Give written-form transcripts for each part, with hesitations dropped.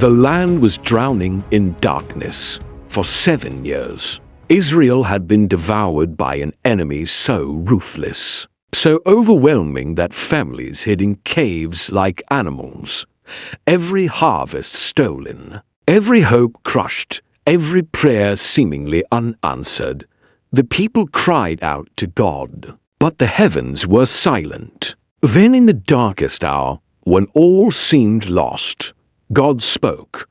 The land was drowning in darkness for 7 years. Israel had been devoured by an enemy so ruthless, so overwhelming that families hid in caves like animals. Every harvest stolen, every hope crushed, every prayer seemingly unanswered. The people cried out to God, but the heavens were silent. Then in the darkest hour, when all seemed lost, God spoke,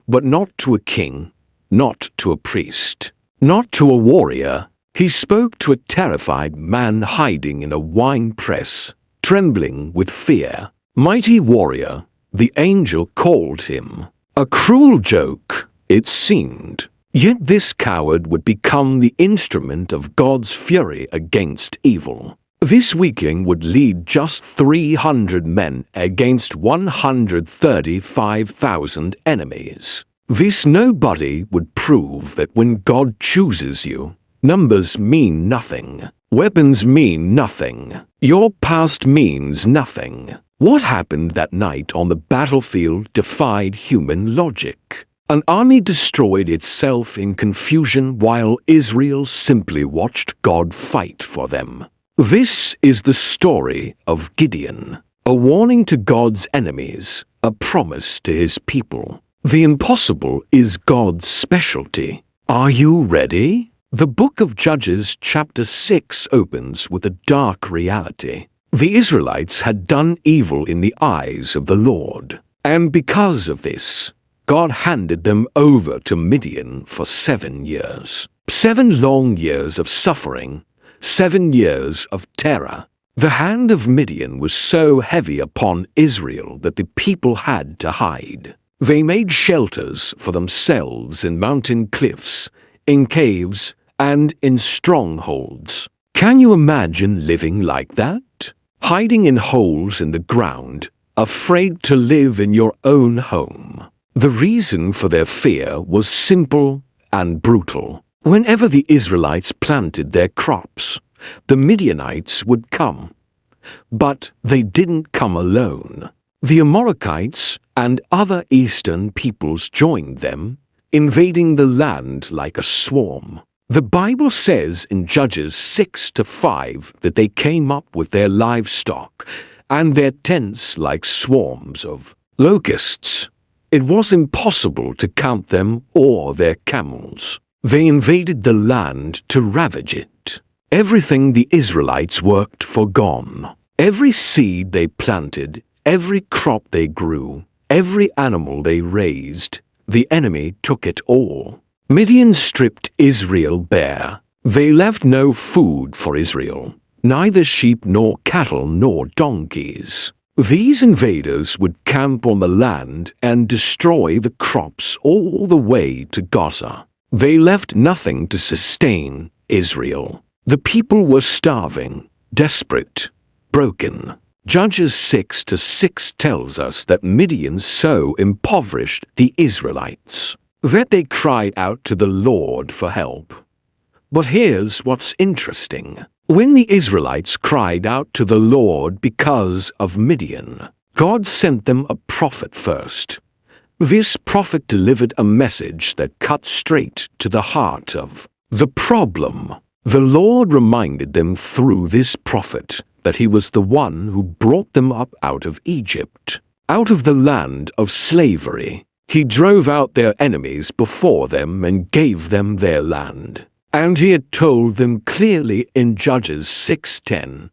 but not to a king, not to a priest, not to a warrior. He spoke to a terrified man hiding in a wine press, trembling with fear. Mighty warrior, the angel called him. A cruel joke, it seemed. Yet this coward would become the instrument of God's fury against evil. This weakling would lead just 300 men against 135,000 enemies. This nobody would prove that when God chooses you, numbers mean nothing. Weapons mean nothing. Your past means nothing. What happened that night on the battlefield defied human logic. An army destroyed itself in confusion while Israel simply watched God fight for them. This is the story of Gideon, a warning to God's enemies, a promise to his people. The impossible is God's specialty. Are you ready? The book of Judges chapter 6 opens with a dark reality. The Israelites had done evil in the eyes of the Lord, and because of this, God handed them over to Midian for 7 years. 7 long years of suffering, 7 years of terror. The hand of Midian was so heavy upon Israel that the people had to hide. They made shelters for themselves in mountain cliffs, in caves, and in strongholds. Can you imagine living like that? Hiding in holes in the ground, afraid to live in your own home. The reason for their fear was simple and brutal. Whenever the Israelites planted their crops, the Midianites would come. But they didn't come alone. The Amalekites and other eastern peoples joined them, invading the land like a swarm. The Bible says in Judges 6-5 that they came up with their livestock and their tents like swarms of locusts. It was impossible to count them or their camels. They invaded the land to ravage it. Everything the Israelites worked for gone. Every seed they planted, every crop they grew, every animal they raised, the enemy took it all. Midian stripped Israel bare. They left no food for Israel, neither sheep nor cattle nor donkeys. These invaders would camp on the land and destroy the crops all the way to Gaza. They left nothing to sustain Israel. The people were starving, desperate, broken. Judges 6-6 tells us that Midian so impoverished the Israelites that they cried out to the Lord for help. But here's what's interesting. When the Israelites cried out to the Lord because of Midian, God sent them a prophet first. This prophet delivered a message that cut straight to the heart of the problem. The Lord reminded them through this prophet that he was the one who brought them up out of Egypt, out of the land of slavery. He drove out their enemies before them and gave them their land. And he had told them clearly in Judges 6:10,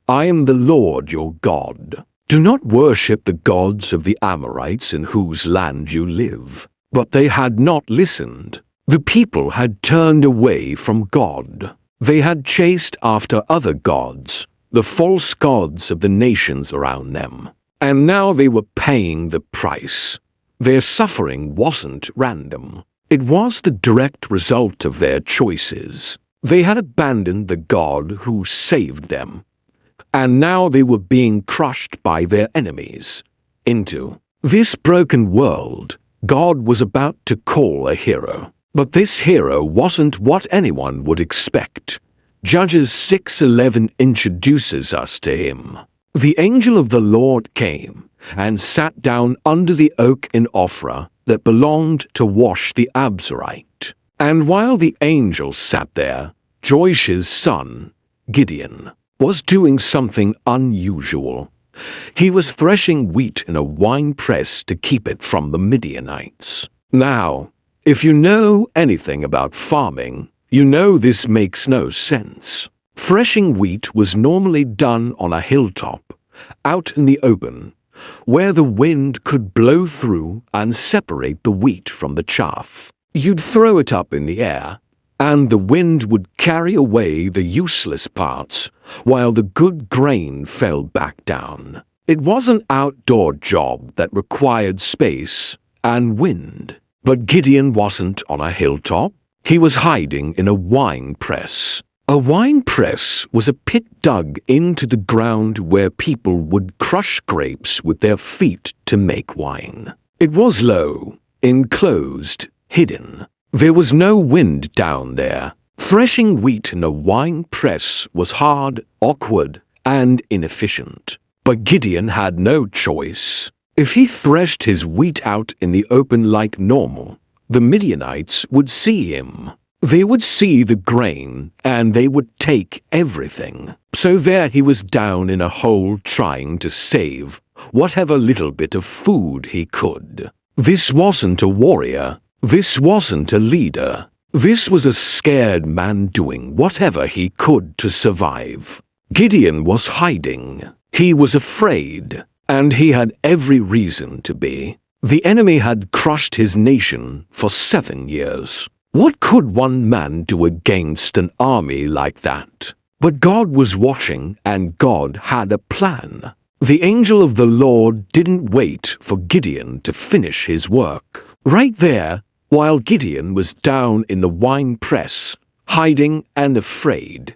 I am the Lord your God. Do not worship the gods of the Amorites in whose land you live. But they had not listened. The people had turned away from God. They had chased after other gods, the false gods of the nations around them. And now they were paying the price. Their suffering wasn't random. It was the direct result of their choices. They had abandoned the God who saved them. And now they were being crushed by their enemies. Into this broken world, God was about to call a hero. But this hero wasn't what anyone would expect. Judges 6:11 introduces us to him. The angel of the Lord came and sat down under the oak in Ophrah, that belonged to Wash the Abzerite. And while the angel sat there, Joash's son, Gideon, was doing something unusual. He was threshing wheat in a wine press to keep it from the Midianites. Now, if you know anything about farming, you know this makes no sense. Threshing wheat was normally done on a hilltop, out in the open, where the wind could blow through and separate the wheat from the chaff. You'd throw it up in the air, and the wind would carry away the useless parts, while the good grain fell back down. It was an outdoor job that required space and wind. But Gideon wasn't on a hilltop. He was hiding in a wine press. A wine press was a pit dug into the ground where people would crush grapes with their feet to make wine. It was low, enclosed, hidden. There was no wind down there. Threshing wheat in a wine press was hard, awkward, and inefficient. But Gideon had no choice. If he threshed his wheat out in the open like normal, the Midianites would see him. They would see the grain, and they would take everything. So there he was down in a hole trying to save whatever little bit of food he could. This wasn't a warrior. This wasn't a leader. This was a scared man doing whatever he could to survive. Gideon was hiding. He was afraid, and he had every reason to be. The enemy had crushed his nation for 7 years. What could one man do against an army like that? But God was watching, and God had a plan. The angel of the Lord didn't wait for Gideon to finish his work. Right there, while Gideon was down in the wine press, hiding and afraid,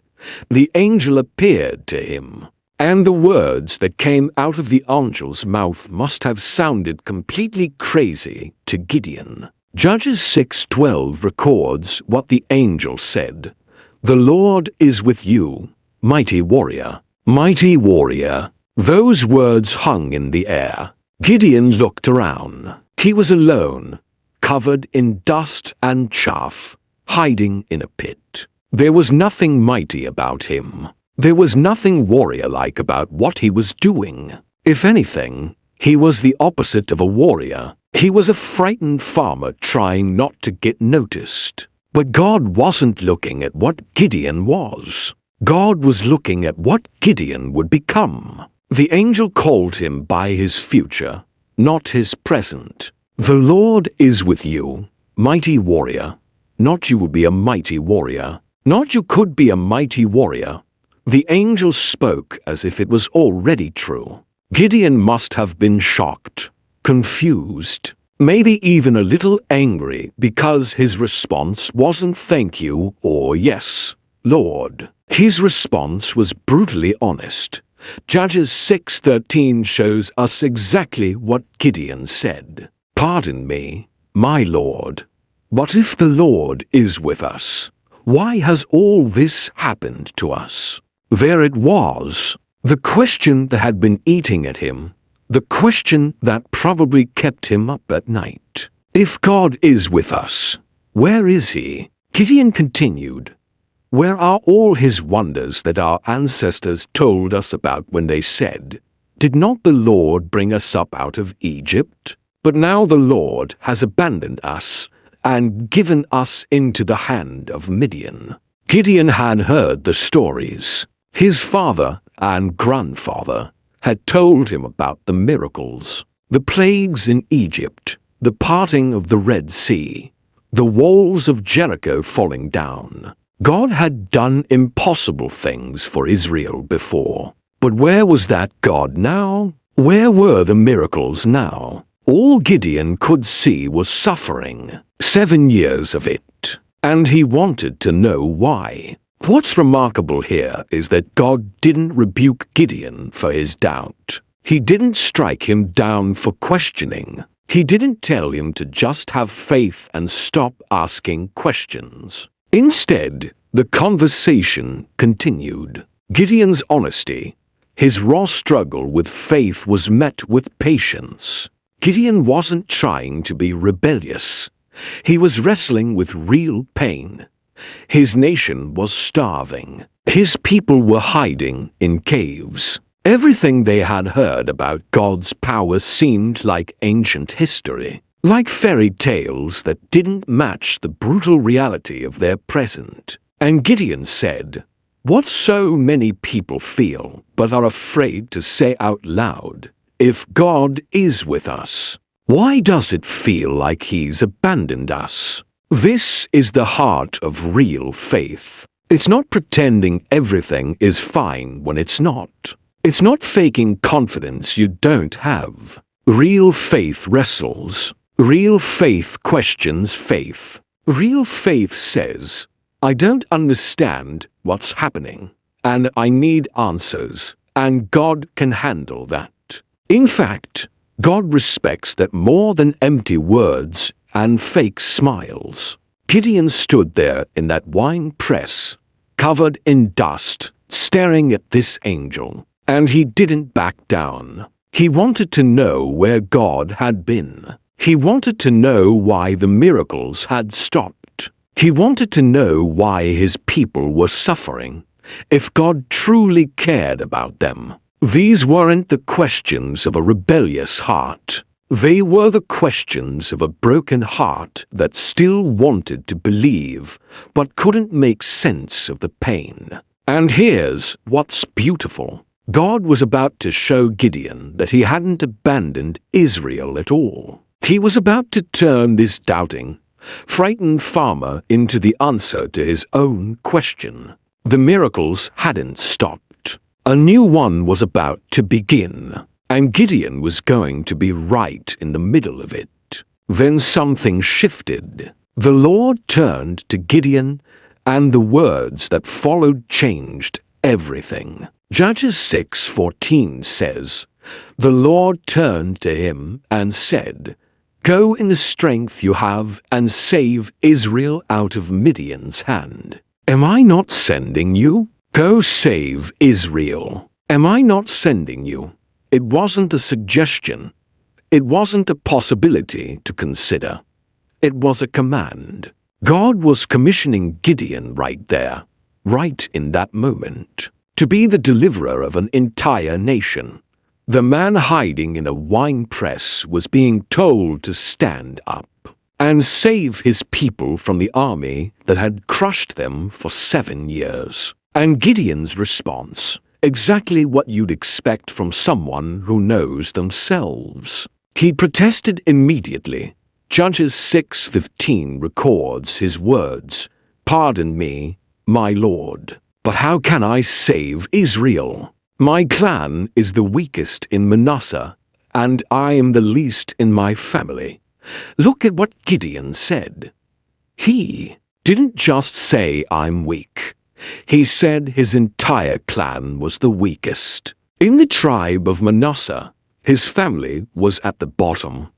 the angel appeared to him. And the words that came out of the angel's mouth must have sounded completely crazy to Gideon. Judges 6:12 records what the angel said. "The Lord is with you, mighty warrior, mighty warrior." Those words hung in the air. Gideon looked around. He was alone, covered in dust and chaff, hiding in a pit. There was nothing mighty about him. There was nothing warrior-like about what he was doing. If anything, he was the opposite of a warrior. He was a frightened farmer trying not to get noticed. But God wasn't looking at what Gideon was. God was looking at what Gideon would become. The angel called him by his future, not his present. "The Lord is with you, mighty warrior." Not you will be a mighty warrior. Not you could be a mighty warrior. The angel spoke as if it was already true. Gideon must have been shocked, confused, maybe even a little angry because his response wasn't "thank you" or "yes, Lord." His response was brutally honest. Judges 6:13 shows us exactly what Gideon said. "Pardon me, my Lord, but if the Lord is with us, why has all this happened to us?" There it was, the question that had been eating at him, the question that probably kept him up at night. If God is with us, where is he? Gideon continued, "Where are all his wonders that our ancestors told us about when they said, 'Did not the Lord bring us up out of Egypt?' But now the Lord has abandoned us and given us into the hand of Midian." Gideon had heard the stories. His father and grandfather had told him about the miracles, the plagues in Egypt, the parting of the Red Sea, the walls of Jericho falling down. God had done impossible things for Israel before. But where was that God now? Where were the miracles now? All Gideon could see was suffering, 7 years of it, and he wanted to know why. What's remarkable here is that God didn't rebuke Gideon for his doubt. He didn't strike him down for questioning. He didn't tell him to just have faith and stop asking questions. Instead, the conversation continued. Gideon's honesty, his raw struggle with faith was met with patience. Gideon wasn't trying to be rebellious. He was wrestling with real pain. His nation was starving. His people were hiding in caves. Everything they had heard about God's power seemed like ancient history, like fairy tales that didn't match the brutal reality of their present. And Gideon said, "What so many people feel but are afraid to say out loud, if God is with us, why does it feel like He's abandoned us?" This is the heart of real faith. It's not pretending everything is fine when it's not. It's not faking confidence you don't have. Real faith wrestles. Real faith questions faith. Real faith says, "I don't understand what's happening, and I need answers, and God can handle that." In fact, God respects that more than empty words and fake smiles. Gideon stood there in that wine press, covered in dust, staring at this angel, and he didn't back down. He wanted to know where God had been. He wanted to know why the miracles had stopped. He wanted to know why his people were suffering, if God truly cared about them. These weren't the questions of a rebellious heart. They were the questions of a broken heart that still wanted to believe, but couldn't make sense of the pain. And here's what's beautiful. God was about to show Gideon that he hadn't abandoned Israel at all. He was about to turn this doubting, frightened farmer into the answer to his own question. The miracles hadn't stopped. A new one was about to begin, and Gideon was going to be right in the middle of it. Then something shifted. The Lord turned to Gideon, and the words that followed changed everything. Judges 6:14 says, "The Lord turned to him and said, 'Go in the strength you have and save Israel out of Midian's hand.' Am I not sending you? Go save Israel. Am I not sending you?" It wasn't a suggestion. It wasn't a possibility to consider. It was a command. God was commissioning Gideon right there, right in that moment, to be the deliverer of an entire nation. The man hiding in a wine press was being told to stand up and save his people from the army that had crushed them for 7 years. And Gideon's response, exactly what you'd expect from someone who knows themselves. He protested immediately. Judges 6:15 records his words, "Pardon me, my Lord, but how can I save Israel? My clan is the weakest in Manasseh, and I am the least in my family." Look at what Gideon said. He didn't just say, "I'm weak." He said his entire clan was the weakest. In the tribe of Manasseh, his family was at the bottom.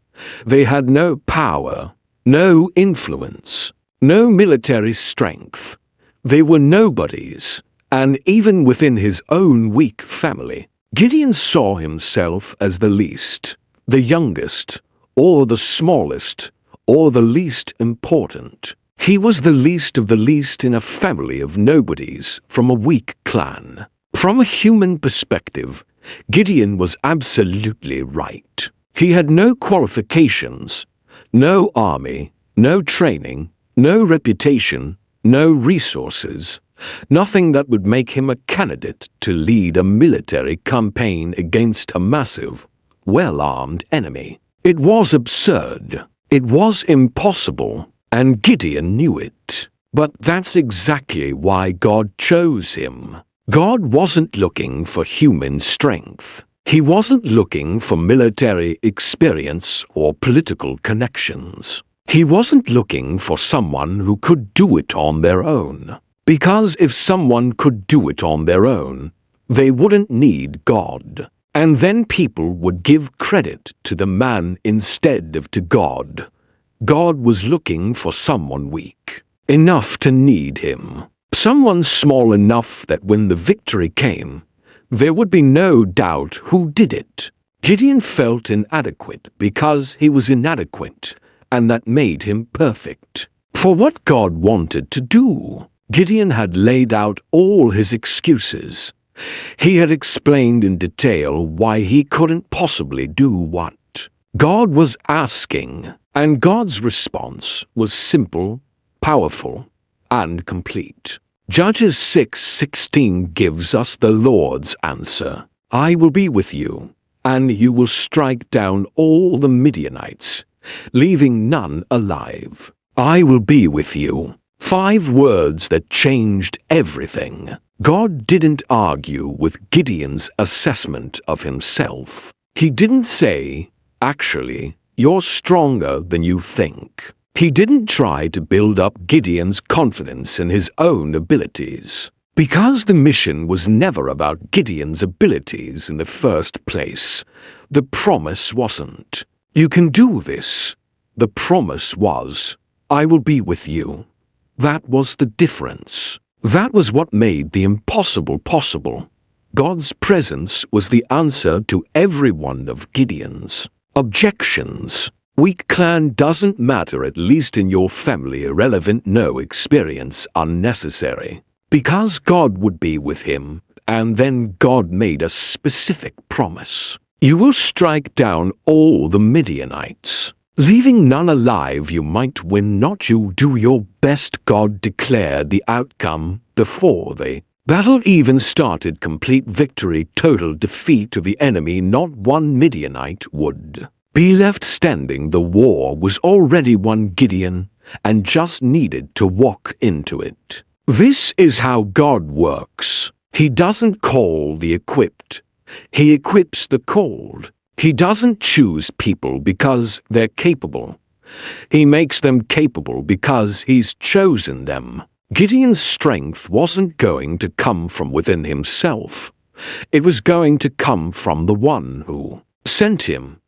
They had no power, no influence, no military strength. They were nobodies, and even within his own weak family, Gideon saw himself as the least, the youngest, or the smallest, or the least important. He was the least of the least in a family of nobodies from a weak clan. From a human perspective, Gideon was absolutely right. He had no qualifications, no army, no training, no reputation, no resources, nothing that would make him a candidate to lead a military campaign against a massive, well-armed enemy. It was absurd. It was impossible, and Gideon knew it. But that's exactly why God chose him. God wasn't looking for human strength. He wasn't looking for military experience or political connections. He wasn't looking for someone who could do it on their own. Because if someone could do it on their own, they wouldn't need God. And then people would give credit to the man instead of to God. God was looking for someone weak, enough to need him. Someone small enough that when the victory came, there would be no doubt who did it. Gideon felt inadequate because he was inadequate, and that made him perfect. For what God wanted to do, Gideon had laid out all his excuses. He had explained in detail why he couldn't possibly do what God was asking, and God's response was simple, powerful, and complete. Judges 6:16 gives us the Lord's answer. I will be with you, and you will strike down all the Midianites, leaving none alive. I will be with you. 5 words that changed everything. God didn't argue with Gideon's assessment of himself. He didn't say, actually, you're stronger than you think. He didn't try to build up Gideon's confidence in his own abilities. Because the mission was never about Gideon's abilities in the first place, the promise wasn't. You can do this. The promise was, I will be with you. That was the difference. That was what made the impossible possible. God's presence was the answer to every one of Gideon's objections. Weak clan doesn't matter, at least in your family. Irrelevant, no experience unnecessary. Because God would be with him, and then God made a specific promise. You will strike down all the Midianites, leaving none alive. You might win, not you. Do your best. God declared the outcome before the battle even started. Complete victory, total defeat of the enemy. Not one Midianite would be left standing. The war was already won. Gideon and just needed to walk into it. This is how God works. He doesn't call the equipped. He equips the called. He doesn't choose people because they're capable. He makes them capable because he's chosen them. Gideon's strength wasn't going to come from within himself. It was going to come from the one who sent him.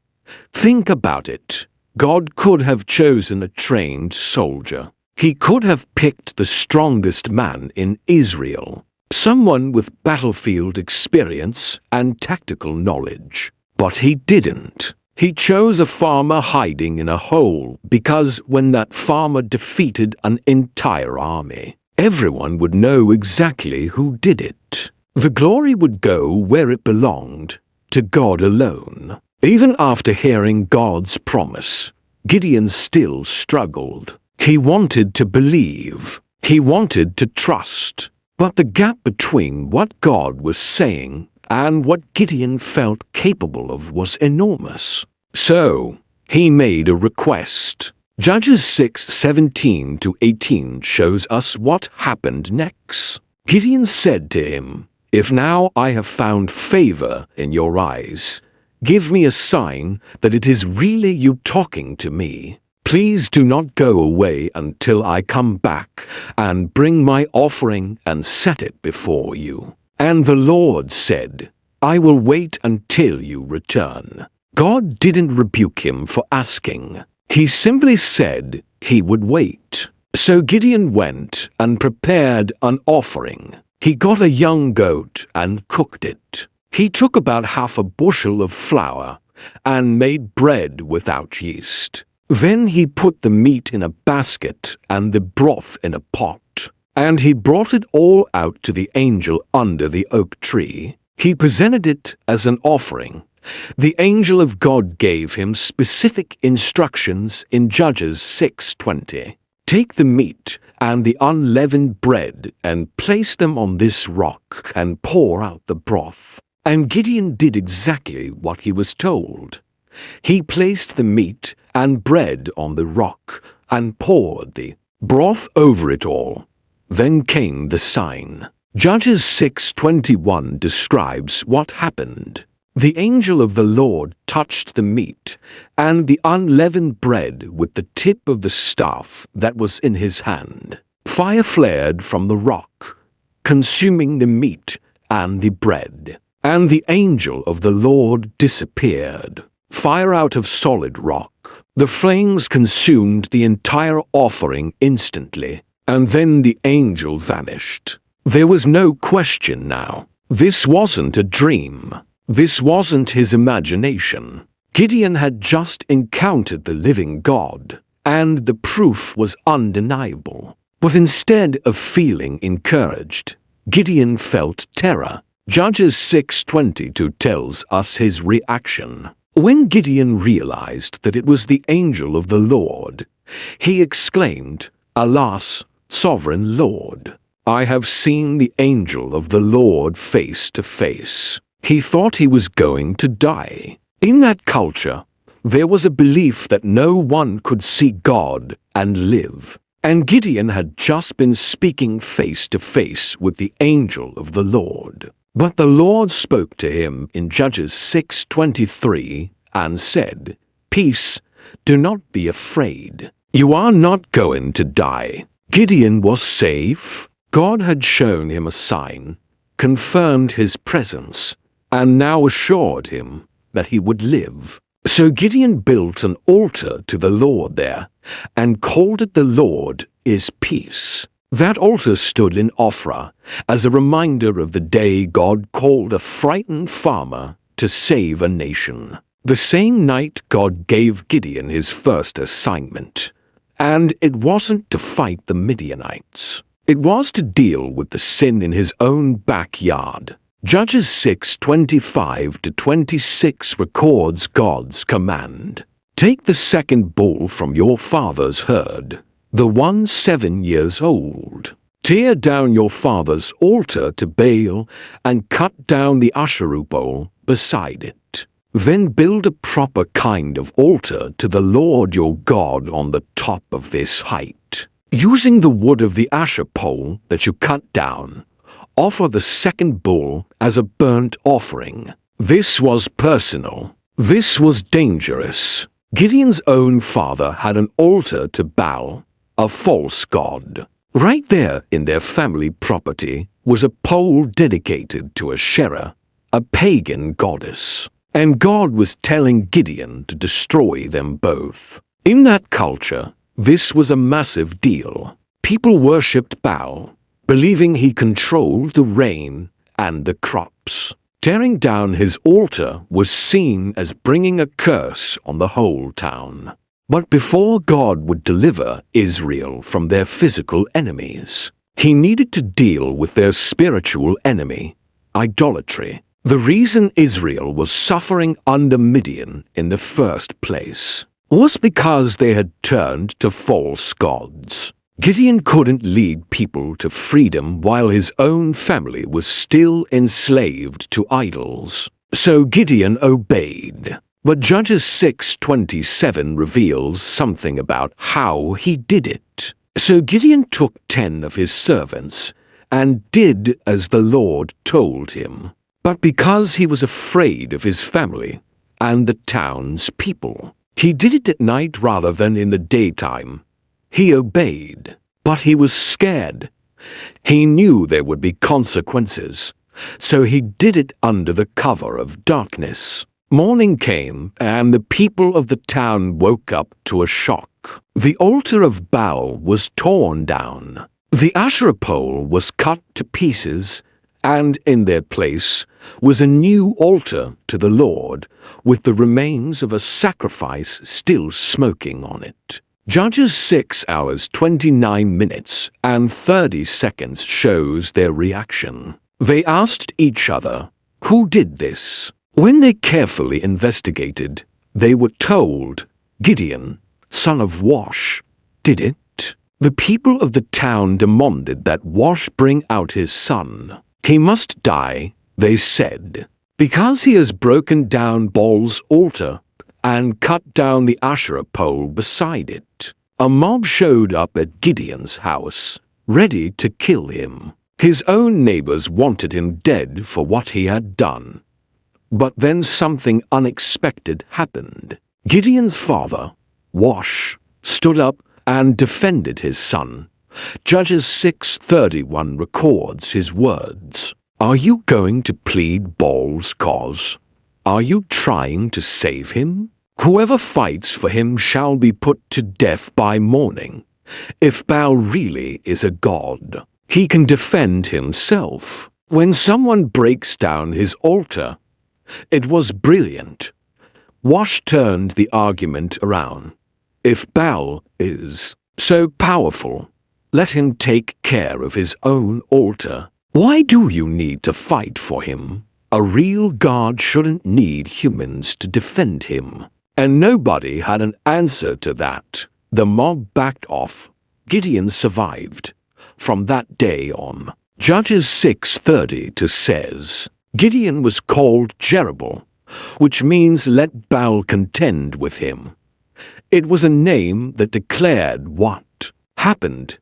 Think about it. God could have chosen a trained soldier. He could have picked the strongest man in Israel, someone with battlefield experience and tactical knowledge. But he didn't. He chose a farmer hiding in a hole because when that farmer defeated an entire army, everyone would know exactly who did it. The glory would go where it belonged, to God alone. Even after hearing God's promise, Gideon still struggled. He wanted to believe. He wanted to trust. But the gap between what God was saying and what Gideon felt capable of was enormous. So, he made a request. Judges 6:17-18 shows us what happened next. Gideon said to him, If now I have found favor in your eyes, give me a sign that it is really you talking to me. Please do not go away until I come back and bring my offering and set it before you. And the Lord said, I will wait until you return. God didn't rebuke him for asking. He simply said he would wait. So Gideon went and prepared an offering. He got a young goat and cooked it. He took about half a bushel of flour and made bread without yeast. Then he put the meat in a basket and the broth in a pot, and he brought it all out to the angel under the oak tree. He presented it as an offering. The angel of God gave him specific instructions in Judges 6:20. Take the meat and the unleavened bread and place them on this rock and pour out the broth. And Gideon did exactly what he was told. He placed the meat and bread on the rock and poured the broth over it all. Then came the sign. Judges 6:21 describes what happened. The angel of the Lord touched the meat and the unleavened bread with the tip of the staff that was in his hand. Fire flared from the rock, consuming the meat and the bread. And the angel of the Lord disappeared. Fire out of solid rock. The flames consumed the entire offering instantly, and then the angel vanished. There was no question now. This wasn't a dream. This wasn't his imagination. Gideon had just encountered the living God, and the proof was undeniable. But instead of feeling encouraged, Gideon felt terror. Judges 6:22 tells us his reaction. When Gideon realized that it was the angel of the Lord, he exclaimed, "Alas, sovereign Lord, I have seen the angel of the Lord face to face." He thought he was going to die. In that culture, there was a belief that no one could see God and live. And Gideon had just been speaking face to face with the angel of the Lord. But the Lord spoke to him in Judges 6:23 and said, "Peace, do not be afraid. You are not going to die." Gideon was safe. God had shown him a sign, confirmed his presence, and now assured him that he would live. So Gideon built an altar to the Lord there, and called it "The Lord is Peace." That altar stood in Ophrah as a reminder of the day God called a frightened farmer to save a nation. The same night God gave Gideon his first assignment, and it wasn't to fight the Midianites. It was to deal with the sin in his own backyard. Judges 6:25-26 records God's command. "Take the second bull from your father's herd, the one 7 years old. Tear down your father's altar to Baal and cut down the Asherah pole beside it. Then build a proper kind of altar to the Lord your God on the top of this height. Using the wood of the Asherah pole that you cut down, offer the second bull as a burnt offering." This was personal. This was dangerous. Gideon's own father had an altar to Baal, a false god. Right there in their family property was a pole dedicated to Asherah, a pagan goddess. And God was telling Gideon to destroy them both. In that culture, this was a massive deal. People worshipped Baal, believing he controlled the rain and the crops. Tearing down his altar was seen as bringing a curse on the whole town. But before God would deliver Israel from their physical enemies, he needed to deal with their spiritual enemy, idolatry. The reason Israel was suffering under Midian in the first place was because they had turned to false gods. Gideon couldn't lead people to freedom while his own family was still enslaved to idols. So Gideon obeyed. But Judges 6:27 reveals something about how he did it. So Gideon took 10 of his servants and did as the Lord told him. But because he was afraid of his family and the town's people, he did it at night rather than in the daytime. He obeyed, but he was scared. He knew there would be consequences, so he did it under the cover of darkness. Morning came, and the people of the town woke up to a shock. The altar of Baal was torn down. The Asherah pole was cut to pieces, and in their place was a new altar to the Lord, with the remains of a sacrifice still smoking on it. Judges 6 hours 29 minutes and 30 seconds shows their reaction. They asked each other, "Who did this?" When they carefully investigated, they were told, "Gideon, son of Wash, did it." The people of the town demanded that Wash bring out his son. "He must die," they said, "because he has broken down Baal's altar and cut down the Asherah pole beside it." A mob showed up at Gideon's house, ready to kill him. His own neighbors wanted him dead for what he had done. But then something unexpected happened. Gideon's father, Wash, stood up and defended his son. Judges 6:31 records his words. "Are you going to plead Baal's cause? Are you trying to save him? Whoever fights for him shall be put to death by morning. If Baal really is a god, he can defend himself. When someone breaks down his altar, It was brilliant. Wash turned the argument around. If Baal is so powerful, let him take care of his own altar. Why do you need to fight for him? A real god shouldn't need humans to defend him. And nobody had an answer to that. The mob backed off. Gideon survived. From that day on, Judges 6:30 says, Gideon was called Jerubbaal, which means let Baal contend with him. It was a name that declared what happened.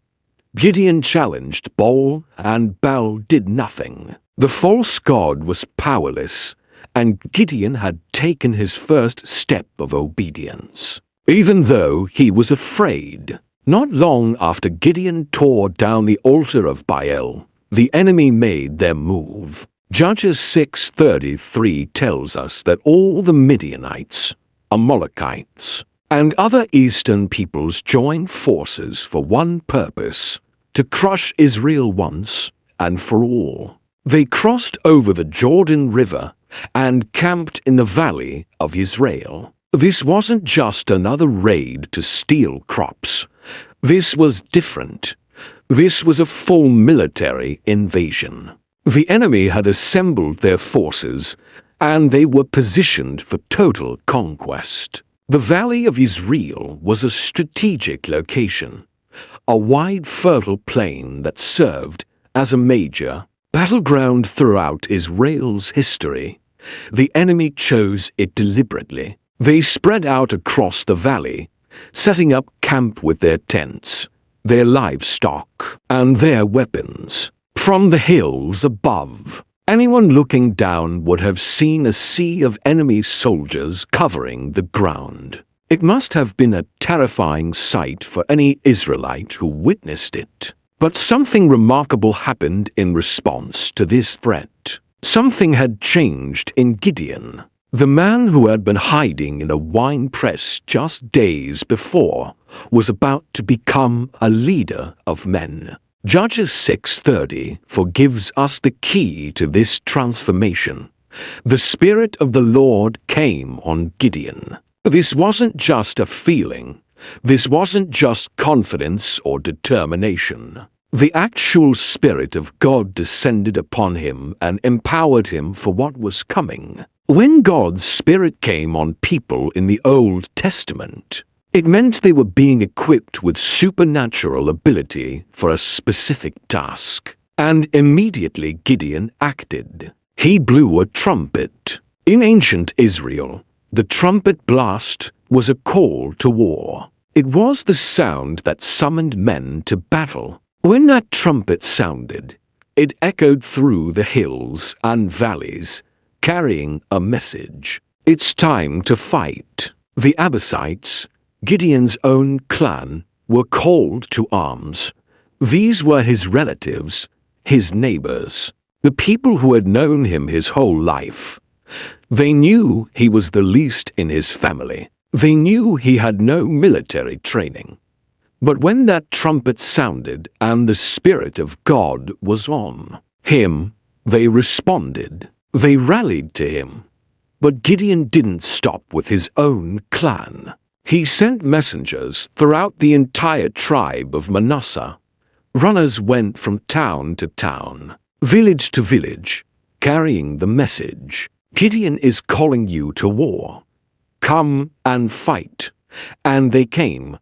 Gideon challenged Baal, and Baal did nothing. The false god was powerless, and Gideon had taken his first step of obedience. Even though he was afraid. Not long after Gideon tore down the altar of Baal, the enemy made their move. Judges 6:33 tells us that all the Midianites, Amalekites, and other eastern peoples joined forces for one purpose, to crush Israel once and for all. They crossed over the Jordan River and camped in the valley of Israel. This wasn't just another raid to steal crops. This was different. This was a full military invasion. The enemy had assembled their forces, and they were positioned for total conquest. The Valley of Israel was a strategic location, a wide fertile plain that served as a major battleground throughout Israel's history. The enemy chose it deliberately. They spread out across the valley, setting up camp with their tents, their livestock, and their weapons. From the hills above, anyone looking down would have seen a sea of enemy soldiers covering the ground. It must have been a terrifying sight for any Israelite who witnessed it. But something remarkable happened in response to this threat. Something had changed in Gideon. The man who had been hiding in a wine press just days before was about to become a leader of men. Judges 6:30 gives us the key to this transformation. The Spirit of the Lord came on Gideon. This wasn't just a feeling. This wasn't just confidence or determination. The actual Spirit of God descended upon him and empowered him for what was coming. When God's Spirit came on people in the Old Testament, it meant they were being equipped with supernatural ability for a specific task. And immediately Gideon acted. He blew a trumpet. In ancient Israel, the trumpet blast was a call to war. It was the sound that summoned men to battle. When that trumpet sounded, it echoed through the hills and valleys, carrying a message. It's time to fight. The Abissites, Gideon's own clan, were called to arms. These were his relatives, his neighbors, the people who had known him his whole life. They knew he was the least in his family. They knew he had no military training. But when that trumpet sounded and the Spirit of God was on him, they responded. They rallied to him. But Gideon didn't stop with his own clan. He sent messengers throughout the entire tribe of Manasseh. Runners went from town to town, village to village, carrying the message. Gideon is calling you to war. Come and fight. And they came.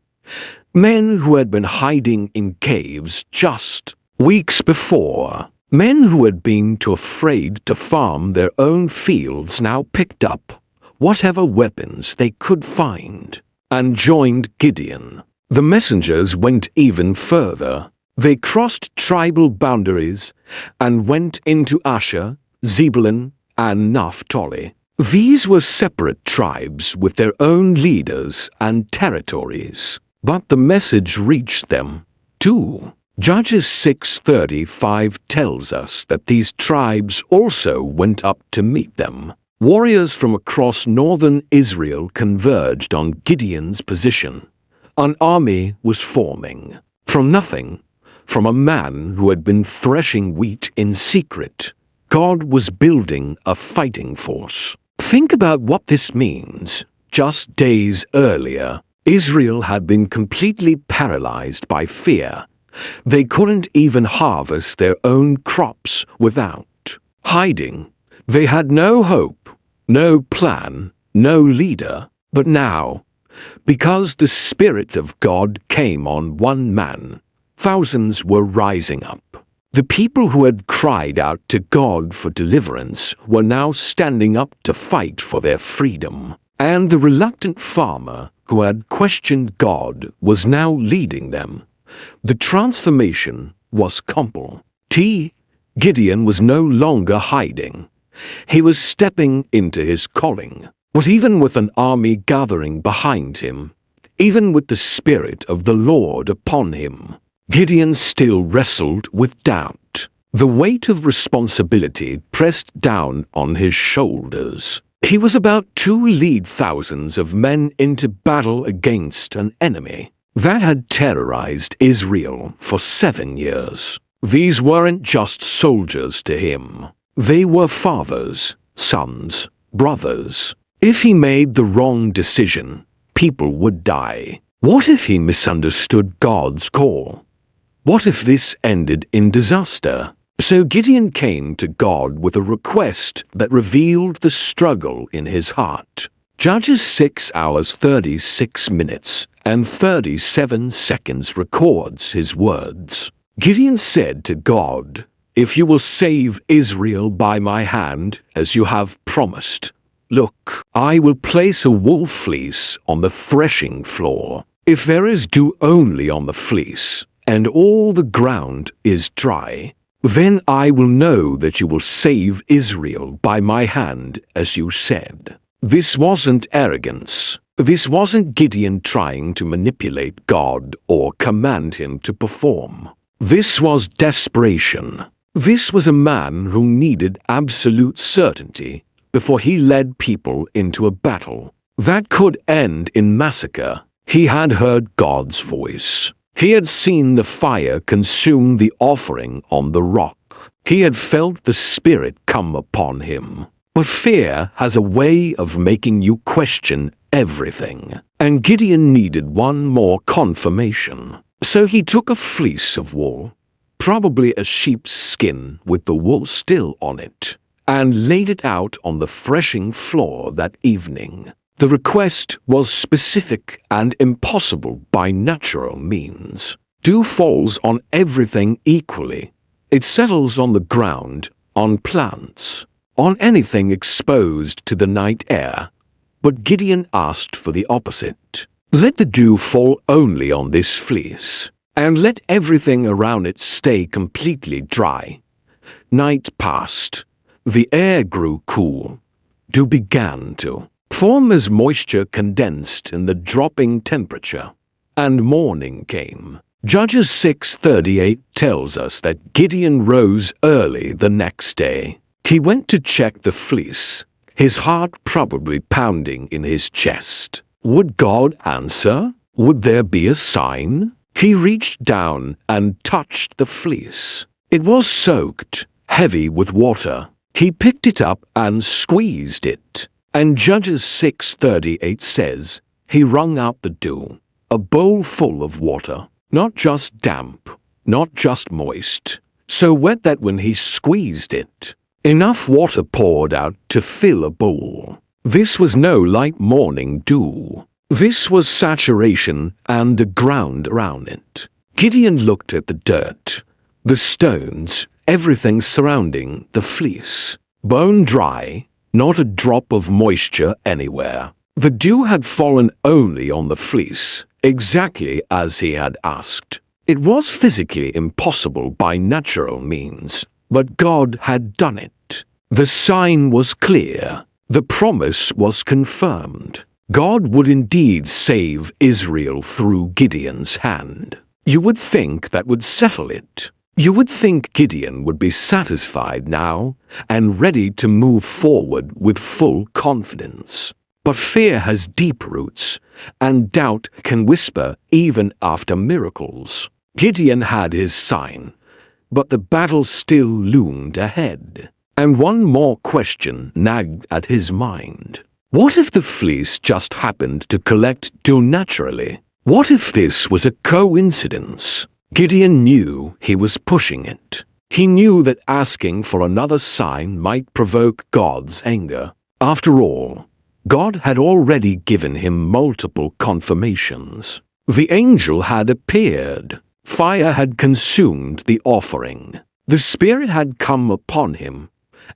Men who had been hiding in caves just weeks before. Men who had been too afraid to farm their own fields now picked up whatever weapons they could find and joined Gideon. The messengers went even further. They crossed tribal boundaries and went into Asher, Zebulun, and Naphtali. These were separate tribes with their own leaders and territories. But the message reached them, too. Judges 6:35 tells us that these tribes also went up to meet them. Warriors from across northern Israel converged on Gideon's position. An army was forming. From nothing, from a man who had been threshing wheat in secret, God was building a fighting force. Think about what this means. Just days earlier, Israel had been completely paralyzed by fear. They couldn't even harvest their own crops without hiding. They had no hope, no plan, no leader. But now, because the Spirit of God came on one man, thousands were rising up. The people who had cried out to God for deliverance were now standing up to fight for their freedom. And the reluctant farmer who had questioned God was now leading them. The transformation was complete. Gideon was no longer hiding. He was stepping into his calling. But even with an army gathering behind him, even with the Spirit of the Lord upon him, Gideon still wrestled with doubt. The weight of responsibility pressed down on his shoulders. He was about to lead thousands of men into battle against an enemy that had terrorized Israel for 7 years. These weren't just soldiers to him. They were fathers, sons, brothers. If he made the wrong decision, people would die. What if he misunderstood God's call? What if this ended in disaster? So Gideon came to God with a request that revealed the struggle in his heart. Judges 6 hours 36 minutes and 37 seconds records his words. Gideon said to God, "If you will save Israel by my hand, as you have promised, look, I will place a wool fleece on the threshing floor. If there is dew only on the fleece, and all the ground is dry, then I will know that you will save Israel by my hand, as you said." This wasn't arrogance. This wasn't Gideon trying to manipulate God or command him to perform. This was desperation. This was a man who needed absolute certainty before he led people into a battle that could end in massacre. He had heard God's voice. He had seen the fire consume the offering on the rock. He had felt the Spirit come upon him. But fear has a way of making you question everything. And Gideon needed one more confirmation. So he took a fleece of wool, probably a sheep's skin with the wool still on it, and laid it out on the threshing floor that evening. The request was specific and impossible by natural means. Dew falls on everything equally. It settles on the ground, on plants, on anything exposed to the night air. But Gideon asked for the opposite. Let the dew fall only on this fleece, and let everything around it stay completely dry. Night passed. The air grew cool. Dew began to form as moisture condensed in the dropping temperature. And morning came. Judges 6:38 tells us that Gideon rose early the next day. He went to check the fleece, his heart probably pounding in his chest. Would God answer? Would there be a sign? He reached down and touched the fleece. It was soaked, heavy with water. He picked it up and squeezed it. And Judges 6:38 says, he wrung out the dew, a bowl full of water, not just damp, not just moist, so wet that when he squeezed it, enough water poured out to fill a bowl. This was no light morning dew. This was saturation and the ground around it. Gideon looked at the dirt, the stones, everything surrounding the fleece. Bone dry, not a drop of moisture anywhere. The dew had fallen only on the fleece, exactly as he had asked. It was physically impossible by natural means, but God had done it. The sign was clear. The promise was confirmed. God would indeed save Israel through Gideon's hand. You would think that would settle it. You would think Gideon would be satisfied now and ready to move forward with full confidence. But fear has deep roots, and doubt can whisper even after miracles. Gideon had his sign, but the battle still loomed ahead. And one more question nagged at his mind. What if the fleece just happened to collect dew naturally? What if this was a coincidence? Gideon knew he was pushing it. He knew that asking for another sign might provoke God's anger. After all, God had already given him multiple confirmations. The angel had appeared. Fire had consumed the offering. The Spirit had come upon him,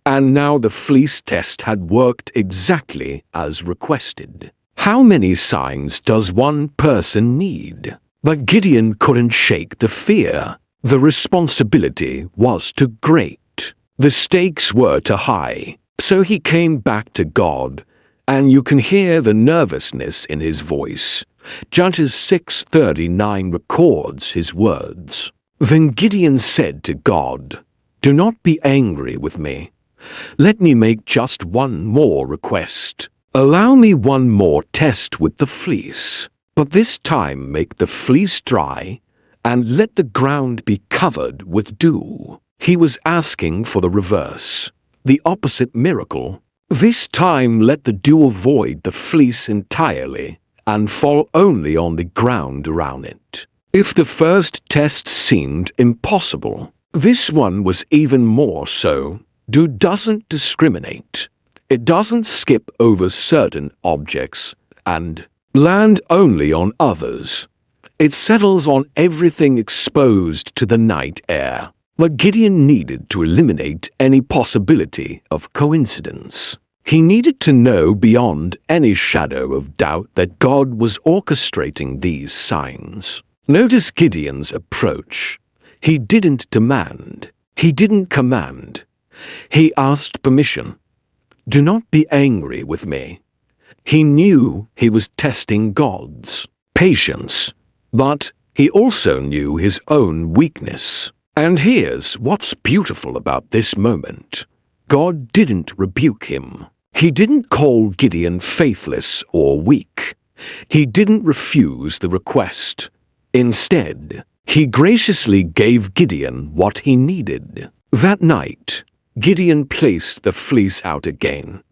and now the fleece test had worked exactly as requested. How many signs does one person need? But Gideon couldn't shake the fear. The responsibility was too great. The stakes were too high. So he came back to God, and you can hear the nervousness in his voice. Judges 6:39 records his words. Then Gideon said to God, "Do not be angry with me. Let me make just one more request. Allow me one more test with the fleece, but this time make the fleece dry and let the ground be covered with dew." He was asking for the reverse, the opposite miracle. This time let the dew avoid the fleece entirely and fall only on the ground around it. If the first test seemed impossible, this one was even more so. Dew doesn't discriminate. It doesn't skip over certain objects and land only on others. It settles on everything exposed to the night air. But Gideon needed to eliminate any possibility of coincidence. He needed to know beyond any shadow of doubt that God was orchestrating these signs. Notice Gideon's approach. He didn't demand. He didn't command. He asked permission. Do not be angry with me. He knew he was testing God's patience, but he also knew his own weakness. And here's what's beautiful about this moment. God didn't rebuke him. He didn't call Gideon faithless or weak. He didn't refuse the request. Instead, he graciously gave Gideon what he needed. That night, Gideon placed the fleece out again.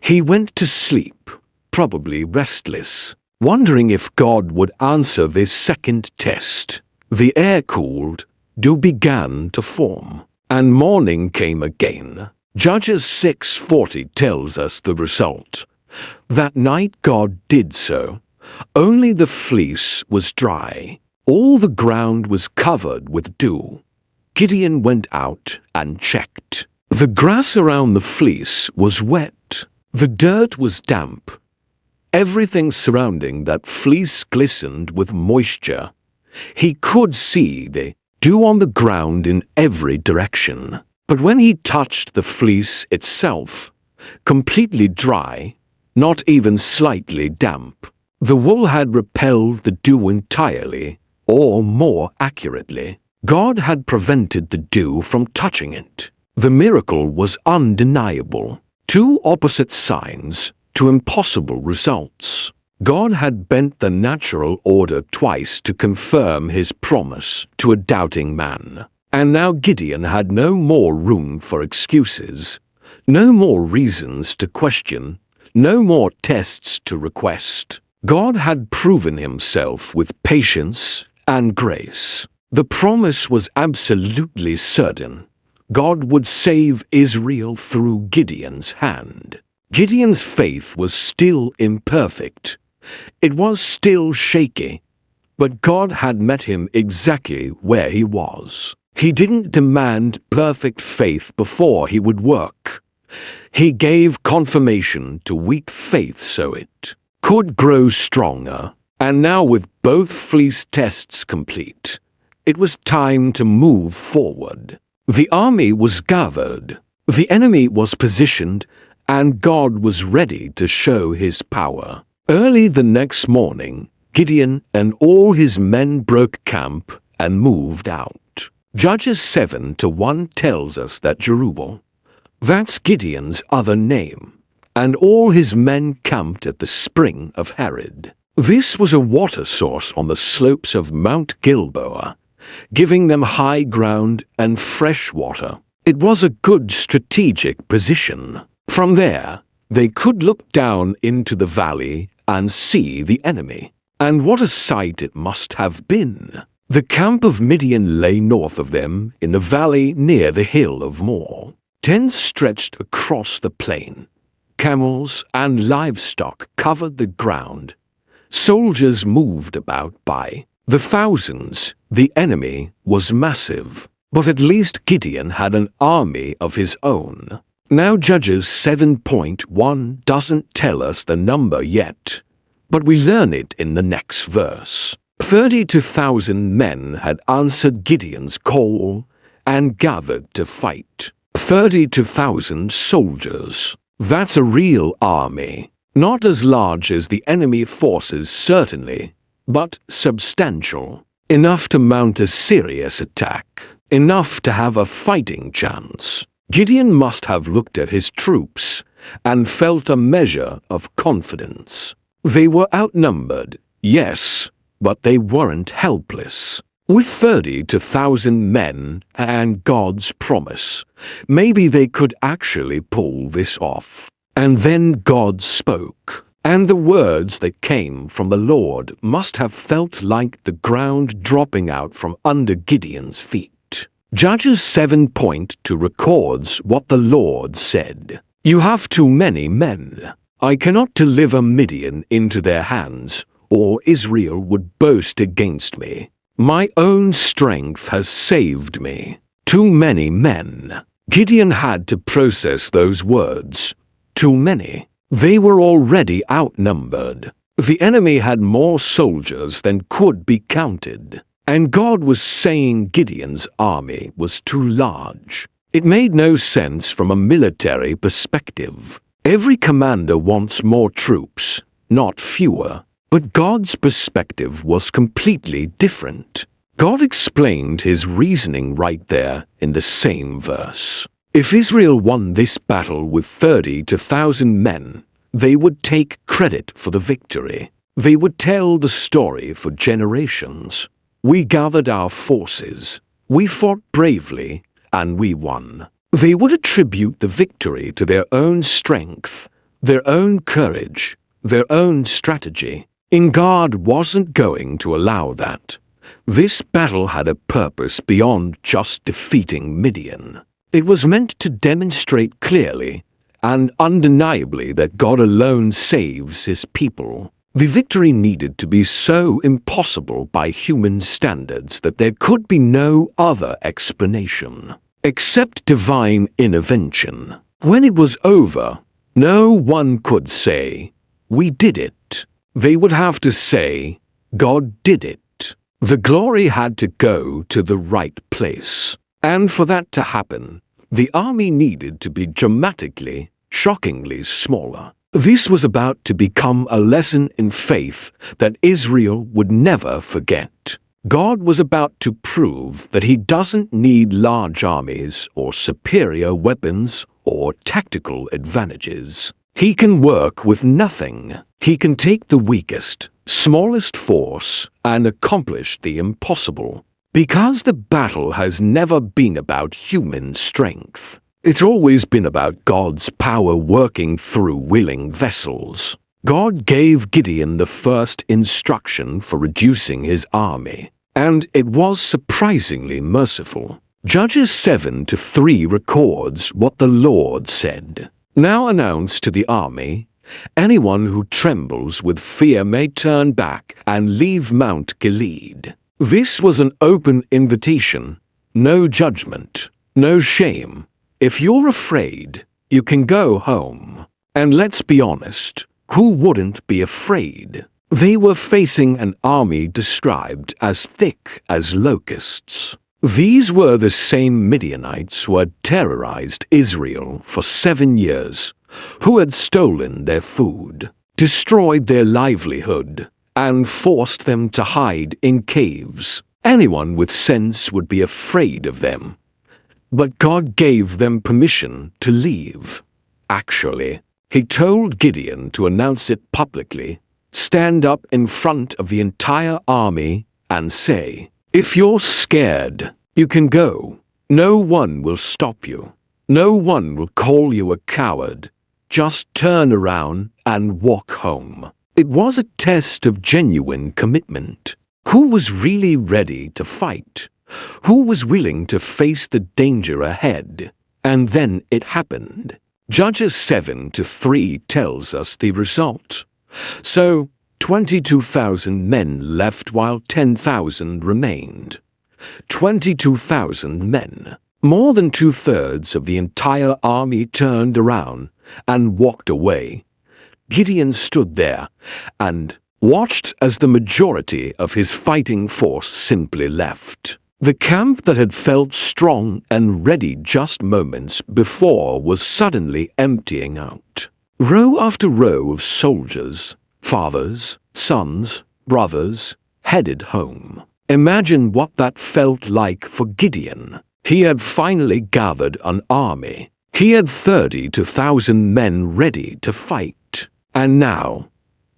He went to sleep, probably restless, wondering if God would answer this second test. The air cooled, dew began to form, and morning came again. Judges 6:40 tells us the result. That night God did so. Only the fleece was dry. All the ground was covered with dew. Gideon went out and checked. The grass around the fleece was wet. The dirt was damp. Everything surrounding that fleece glistened with moisture. He could see the dew on the ground in every direction. But when he touched the fleece itself, completely dry, not even slightly damp, the wool had repelled the dew entirely, or more accurately, God had prevented the dew from touching it. The miracle was undeniable. Two opposite signs, two impossible results. God had bent the natural order twice to confirm his promise to a doubting man. And now Gideon had no more room for excuses, no more reasons to question, no more tests to request. God had proven himself with patience and grace. The promise was absolutely certain. God would save Israel through Gideon's hand. Gideon's faith was still imperfect. It was still shaky, but God had met him exactly where he was. He didn't demand perfect faith before he would work. He gave confirmation to weak faith so it could grow stronger. And now with both fleece tests complete, it was time to move forward. The army was gathered, the enemy was positioned, and God was ready to show his power. Early the next morning, Gideon and all his men broke camp and moved out. Judges 7:1 tells us that Jerubbaal, that's Gideon's other name, and all his men camped at the spring of Harod. This was a water source on the slopes of Mount Gilboa, giving them high ground and fresh water. It was a good strategic position. From there, they could look down into the valley and see the enemy. And what a sight it must have been! The camp of Midian lay north of them in a valley near the hill of Moor. Tents stretched across the plain. Camels and livestock covered the ground. Soldiers moved about by the thousands. The enemy was massive, but at least Gideon had an army of his own. Now Judges 7.1 doesn't tell us the number yet, but we learn it in the next verse. 32,000 men had answered Gideon's call and gathered to fight. 32,000 soldiers. That's a real army. Not as large as the enemy forces, certainly, but substantial. Enough to mount a serious attack. Enough to have a fighting chance. Gideon must have looked at his troops and felt a measure of confidence. They were outnumbered, yes, but they weren't helpless. With 32,000 men and God's promise, maybe they could actually pull this off. And then God spoke, and the words that came from the Lord must have felt like the ground dropping out from under Gideon's feet. Judges 7.2 records what the Lord said. You have too many men. I cannot deliver Midian into their hands, or Israel would boast against me. My own strength has saved me. Too many men. Gideon had to process those words. Too many. They were already outnumbered. The enemy had more soldiers than could be counted. And God was saying Gideon's army was too large. It made no sense from a military perspective. Every commander wants more troops, not fewer. But God's perspective was completely different. God explained his reasoning right there in the same verse. If Israel won this battle with 32,000 men, they would take credit for the victory. They would tell the story for generations. We gathered our forces, we fought bravely, and we won. They would attribute the victory to their own strength, their own courage, their own strategy. And God wasn't going to allow that. This battle had a purpose beyond just defeating Midian. It was meant to demonstrate clearly and undeniably that God alone saves his people. The victory needed to be so impossible by human standards that there could be no other explanation, except divine intervention. When it was over, no one could say, "We did it." They would have to say, God did it. The glory had to go to the right place. And for that to happen, the army needed to be dramatically, shockingly smaller. This was about to become a lesson in faith that Israel would never forget. God was about to prove that he doesn't need large armies or superior weapons or tactical advantages. He can work with nothing. He can take the weakest, smallest force and accomplish the impossible. Because the battle has never been about human strength. It's always been about God's power working through willing vessels. God gave Gideon the first instruction for reducing his army, and it was surprisingly merciful. Judges 7:3 records what the Lord said. Now announce to the army, anyone who trembles with fear may turn back and leave Mount Gilead. This was an open invitation, no judgment, no shame. If you're afraid, you can go home. And let's be honest, who wouldn't be afraid? They were facing an army described as thick as locusts. These were the same Midianites who had terrorized Israel for 7 years, who had stolen their food, destroyed their livelihood, and forced them to hide in caves. Anyone with sense would be afraid of them. But God gave them permission to leave. Actually, he told Gideon to announce it publicly, stand up in front of the entire army and say, if you're scared, you can go. No one will stop you. No one will call you a coward. Just turn around and walk home. It was a test of genuine commitment. Who was really ready to fight? Who was willing to face the danger ahead? And then it happened. Judges 7-3 tells us the result. So, 22,000 men left while 10,000 remained. 22,000 men. More than 2/3 of the entire army turned around and walked away. Gideon stood there and watched as the majority of his fighting force simply left. The camp that had felt strong and ready just moments before was suddenly emptying out. Row after row of soldiers, fathers, sons, brothers, headed home. Imagine what that felt like for Gideon. He had finally gathered an army. He had 32,000 men ready to fight. And now,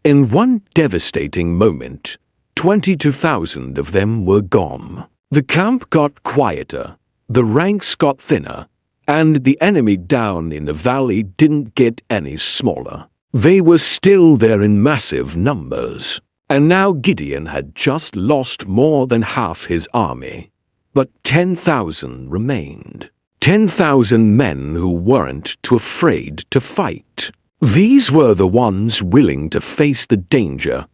in one devastating moment, 22,000 of them were gone. The camp got quieter, the ranks got thinner, and the enemy down in the valley didn't get any smaller. They were still there in massive numbers. And now Gideon had just lost more than half his army. But 10,000 remained. 10,000 men who weren't too afraid to fight. These were the ones willing to face the danger,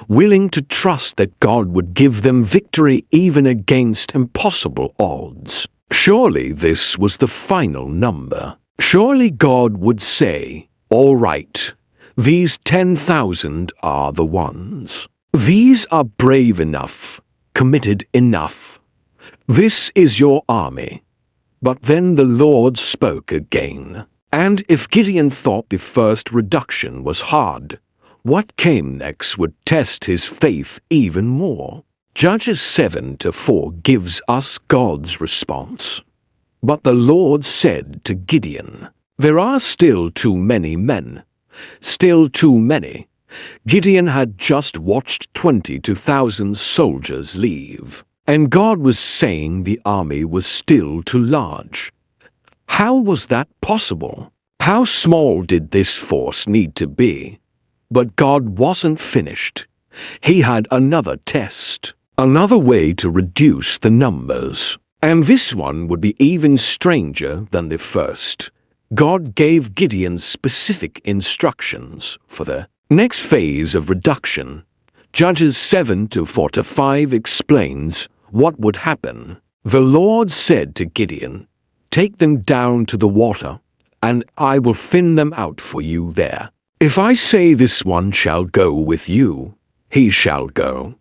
willing to trust that God would give them victory even against impossible odds. Surely this was the final number. Surely God would say, "All right, these 10,000 are the ones. These are brave enough, committed enough. This is your army." But then the Lord spoke again. And if Gideon thought the first reduction was hard, what came next would test his faith even more. Judges 7-4 gives us God's response. But the Lord said to Gideon, "There are still too many men. Still too many." Gideon had just watched 22,000 soldiers leave. And God was saying the army was still too large. How was that possible? How small did this force need to be? But God wasn't finished. He had another test, another way to reduce the numbers. And this one would be even stranger than the first. God gave Gideon specific instructions for the next phase of reduction. Judges 7-4-5 explains what would happen. The Lord said to Gideon, "Take them down to the water, and I will thin them out for you there. If I say this one shall go with you, he shall go.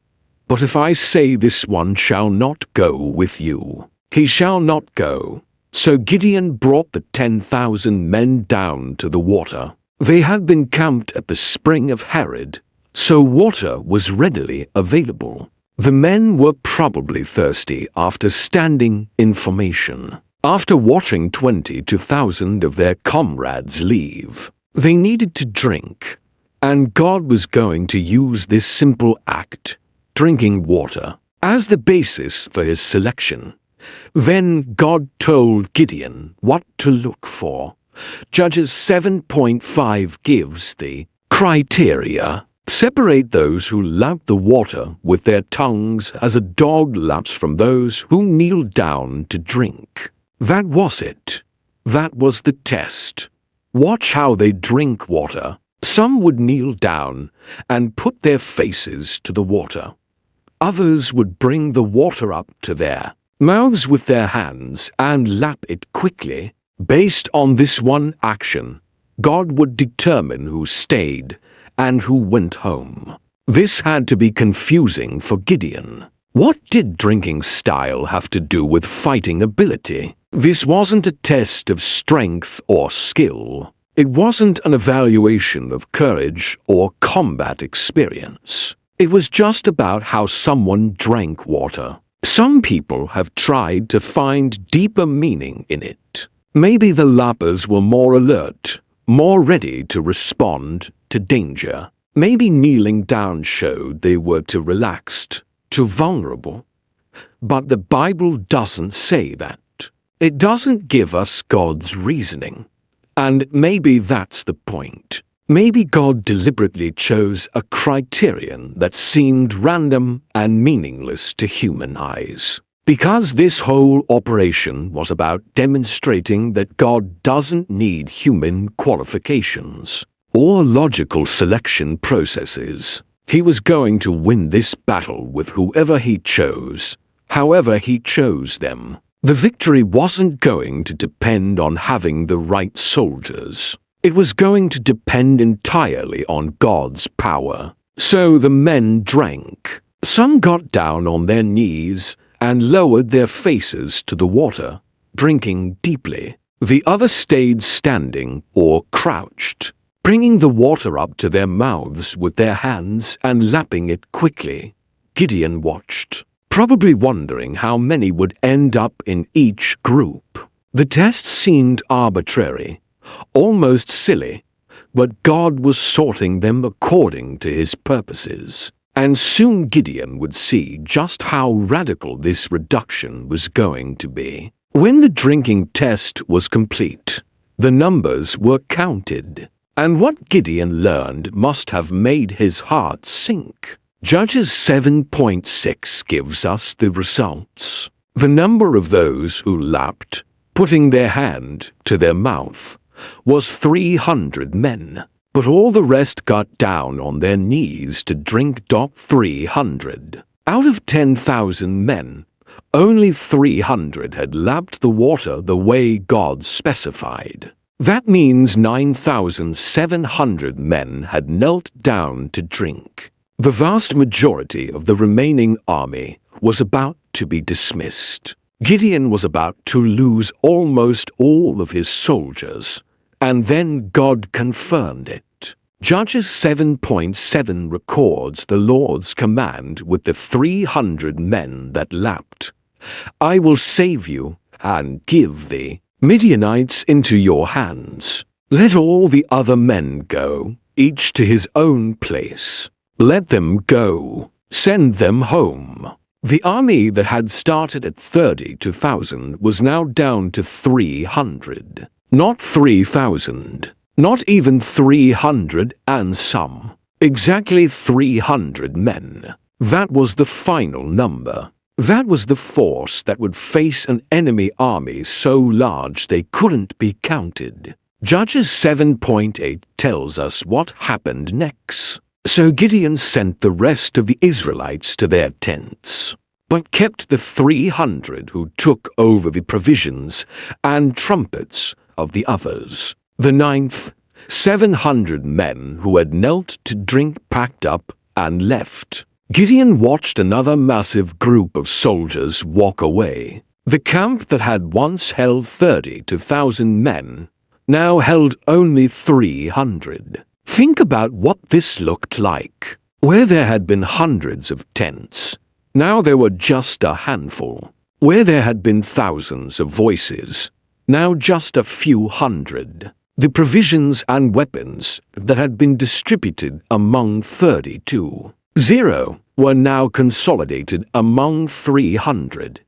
But if I say this one shall not go with you, he shall not go." So Gideon brought the 10,000 men down to the water. They had been camped at the spring of Harod, so water was readily available. The men were probably thirsty after standing in formation. After watching 22,000 of their comrades leave, they needed to drink. And God was going to use this simple act, drinking water, as the basis for his selection. Then God told Gideon what to look for. Judges 7.5 gives the criteria. Separate those who lap the water with their tongues as a dog laps from those who kneel down to drink. That was it. That was the test. Watch how they drink water. Some would kneel down and put their faces to the water. Others would bring the water up to their mouths with their hands and lap it quickly. Based on this one action, God would determine who stayed and who went home. This had to be confusing for Gideon. What did drinking style have to do with fighting ability? This wasn't a test of strength or skill. It wasn't an evaluation of courage or combat experience. It was just about how someone drank water. Some people have tried to find deeper meaning in it. Maybe the lappers were more alert, more ready to respond to danger. Maybe kneeling down showed they were too relaxed, too vulnerable. But the Bible doesn't say that. It doesn't give us God's reasoning. And maybe that's the point. Maybe God deliberately chose a criterion that seemed random and meaningless to human eyes. Because this whole operation was about demonstrating that God doesn't need human qualifications or logical selection processes. He was going to win this battle with whoever he chose, however he chose them. The victory wasn't going to depend on having the right soldiers. It was going to depend entirely on God's power. So the men drank. Some got down on their knees and lowered their faces to the water, drinking deeply. The others stayed standing or crouched, bringing the water up to their mouths with their hands and lapping it quickly. Gideon watched, probably wondering how many would end up in each group. The test seemed arbitrary, almost silly, but God was sorting them according to his purposes. And soon Gideon would see just how radical this reduction was going to be. When the drinking test was complete, the numbers were counted, and what Gideon learned must have made his heart sink. Judges 7.6 gives us the results. The number of those who lapped, putting their hand to their mouth, was 300 men. But all the rest got down on their knees to drink. 300. Out of 10,000 men, only 300 had lapped the water the way God specified. That means 9,700 men had knelt down to drink. The vast majority of the remaining army was about to be dismissed. Gideon was about to lose almost all of his soldiers, and then God confirmed it. Judges 7.7 records the Lord's command with the 300 men that lapped. I will save you and give the Midianites into your hands. Let all the other men go, each to his own place. Let them go. Send them home. The army that had started at 32,000 was now down to 300. Not 3,000. Not even 300 and some. Exactly 300 men. That was the final number. That was the force that would face an enemy army so large they couldn't be counted. Judges 7.8 tells us what happened next. So Gideon sent the rest of the Israelites to their tents, but kept the 300 who took over the provisions and trumpets of the others. The 9th, 700 men who had knelt to drink packed up and left. Gideon watched another massive group of soldiers walk away. The camp that had once held 32,000 men now held only 300. Think about what this looked like. Where there had been hundreds of tents, now there were just a handful. Where there had been thousands of voices, now just a few hundred. The provisions and weapons that had been distributed among 32 were now consolidated among 300.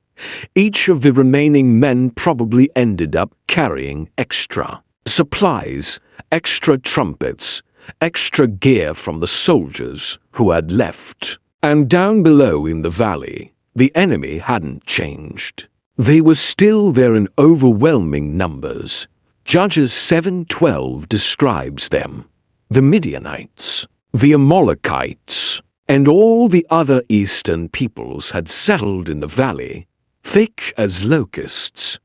Each of the remaining men probably ended up carrying extra supplies, extra trumpets, extra gear from the soldiers who had left. And down below in the valley, the enemy hadn't changed. They were still there in overwhelming numbers. Judges 7:12 describes them. The Midianites, the Amalekites, and all the other eastern peoples had settled in the valley, thick as locusts.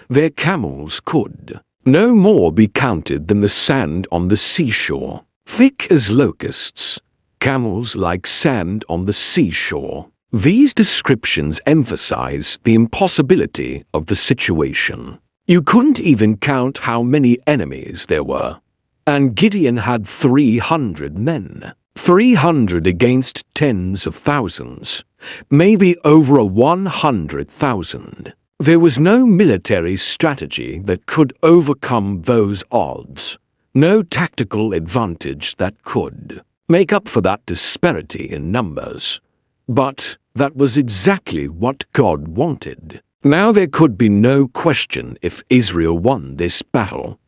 Their camels could no more be counted than the sand on the seashore. Thick as locusts, camels like sand on the seashore. These descriptions emphasize the impossibility of the situation. You couldn't even count how many enemies there were. And Gideon had 300 men. 300 against tens of thousands. Maybe over 100,000. There was no military strategy that could overcome those odds. No tactical advantage that could make up for that disparity in numbers. But that was exactly what God wanted. Now there could be no question if Israel won this battle.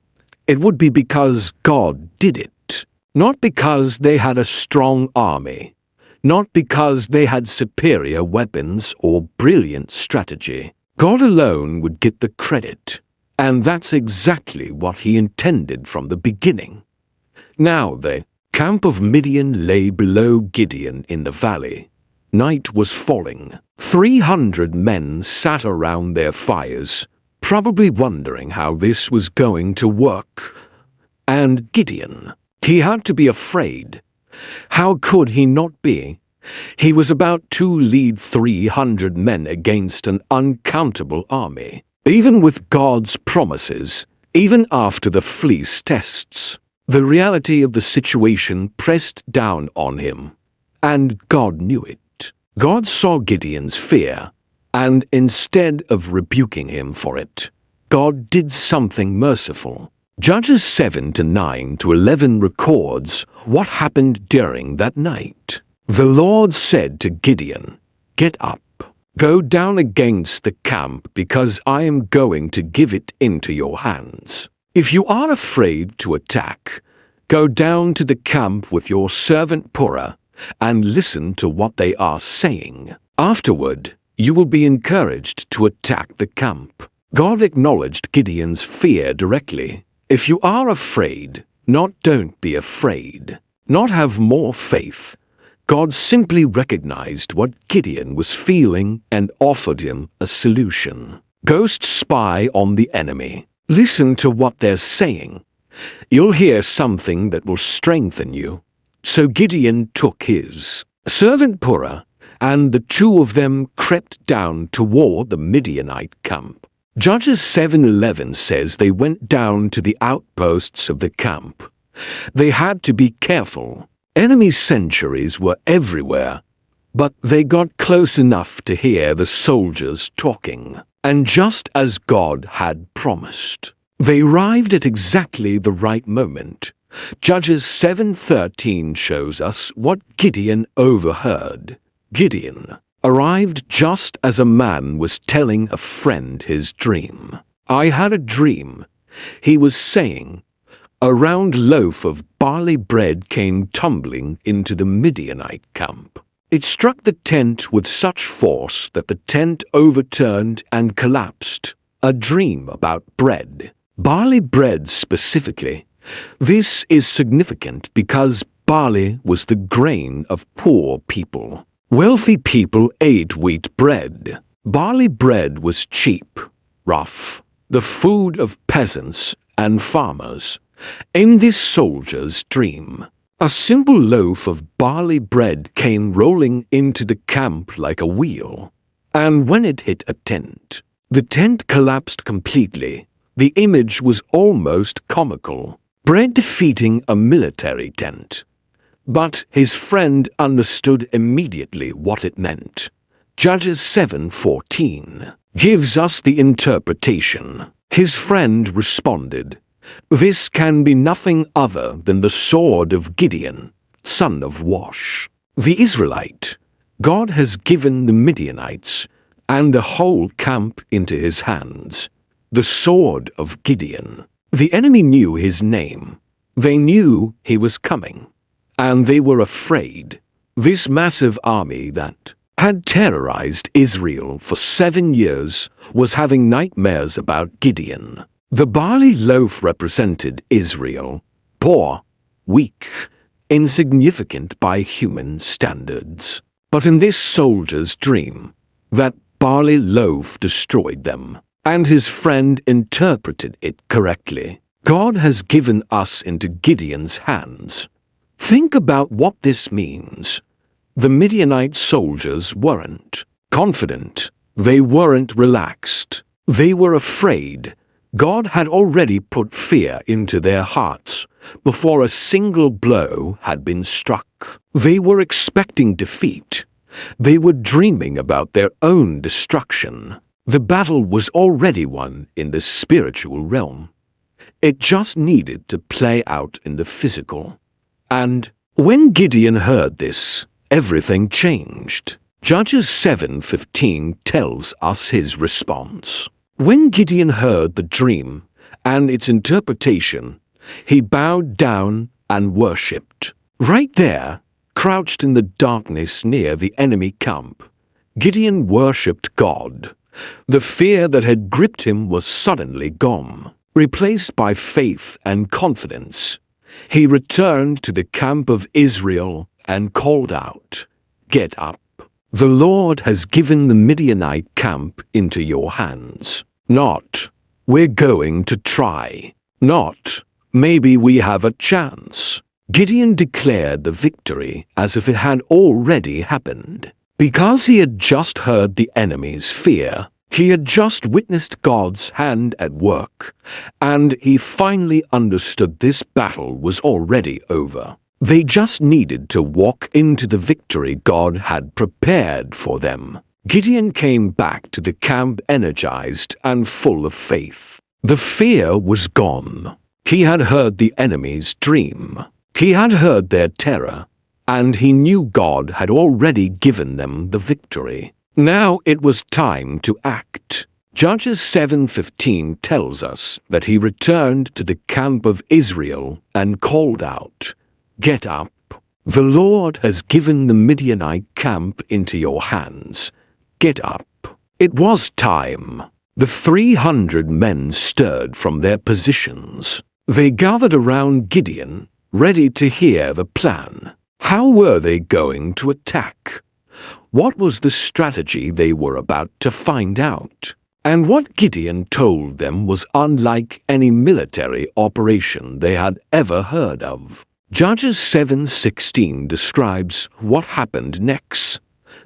It would be because God did it, not because they had a strong army, not because they had superior weapons or brilliant strategy. God alone would get the credit, and that's exactly what he intended from the beginning. Now the camp of Midian lay below Gideon in the valley. Night was falling. 300 men sat around their fires, probably wondering how this was going to work. And Gideon, he had to be afraid. How could he not be? He was about to lead 300 men against an uncountable army. Even with God's promises, even after the fleece tests, the reality of the situation pressed down on him. And God knew it. God saw Gideon's fear, and instead of rebuking him for it, God did something merciful. Judges 7-9-11 records what happened during that night. The Lord said to Gideon, "Get up, go down against the camp, because I am going to give it into your hands. If you are afraid to attack, go down to the camp with your servant Purah, and listen to what they are saying. Afterward, you will be encouraged to attack the camp." God acknowledged Gideon's fear directly. If you are afraid, not don't be afraid, not have more faith. God simply recognized what Gideon was feeling and offered him a solution. Ghost spy on the enemy. Listen to what they're saying. You'll hear something that will strengthen you. So Gideon took his servant Purah, and the two of them crept down toward the Midianite camp. Judges 7:11 says they went down to the outposts of the camp. They had to be careful. Enemy sentries were everywhere, but they got close enough to hear the soldiers talking. And just as God had promised, they arrived at exactly the right moment. Judges 7:13 shows us what Gideon overheard. Gideon arrived just as a man was telling a friend his dream. "I had a dream," he was saying. "A round loaf of barley bread came tumbling into the Midianite camp. It struck the tent with such force that the tent overturned and collapsed." A dream about bread. Barley bread specifically. This is significant because barley was the grain of poor people. Wealthy people ate wheat bread. Barley bread was cheap, rough, the food of peasants and farmers. In this soldier's dream, a simple loaf of barley bread came rolling into the camp like a wheel. And when it hit a tent, the tent collapsed completely. The image was almost comical. Bread defeating a military tent. But his friend understood immediately what it meant. Judges 7:14 gives us the interpretation. His friend responded, "This can be nothing other than the sword of Gideon, son of Wash, the Israelite. God has given the Midianites and the whole camp into his hands. The sword of Gideon." The enemy knew his name. They knew he was coming. And they were afraid. This massive army that had terrorized Israel for 7 years was having nightmares about Gideon. The barley loaf represented Israel, poor, weak, insignificant by human standards. But in this soldier's dream, that barley loaf destroyed them. And his friend interpreted it correctly. God has given us into Gideon's hands. Think about what this means. The Midianite soldiers weren't confident. They weren't relaxed. They were afraid. God had already put fear into their hearts before a single blow had been struck. They were expecting defeat. They were dreaming about their own destruction. The battle was already won in the spiritual realm. It just needed to play out in the physical. And when Gideon heard this, everything changed. Judges 7:15 tells us his response. When Gideon heard the dream and its interpretation, he bowed down and worshipped. Right there, crouched in the darkness near the enemy camp, Gideon worshipped God. The fear that had gripped him was suddenly gone, replaced by faith and confidence. He returned to the camp of Israel and called out, "Get up. The Lord has given the Midianite camp into your hands." Not, "We're going to try." Not, "Maybe we have a chance." Gideon declared the victory as if it had already happened. Because he had just heard the enemy's fear, he had just witnessed God's hand at work, and he finally understood this battle was already over. They just needed to walk into the victory God had prepared for them. Gideon came back to the camp energized and full of faith. The fear was gone. He had heard the enemy's dream. He had heard their terror, and he knew God had already given them the victory. Now it was time to act. Judges 7:15 tells us that he returned to the camp of Israel and called out, "Get up. The Lord has given the Midianite camp into your hands. Get up." It was time. The 300 men stirred from their positions. They gathered around Gideon, ready to hear the plan. How were they going to attack? What was the strategy they were about to find out? And what Gideon told them was unlike any military operation they had ever heard of. Judges 7:16 describes what happened next,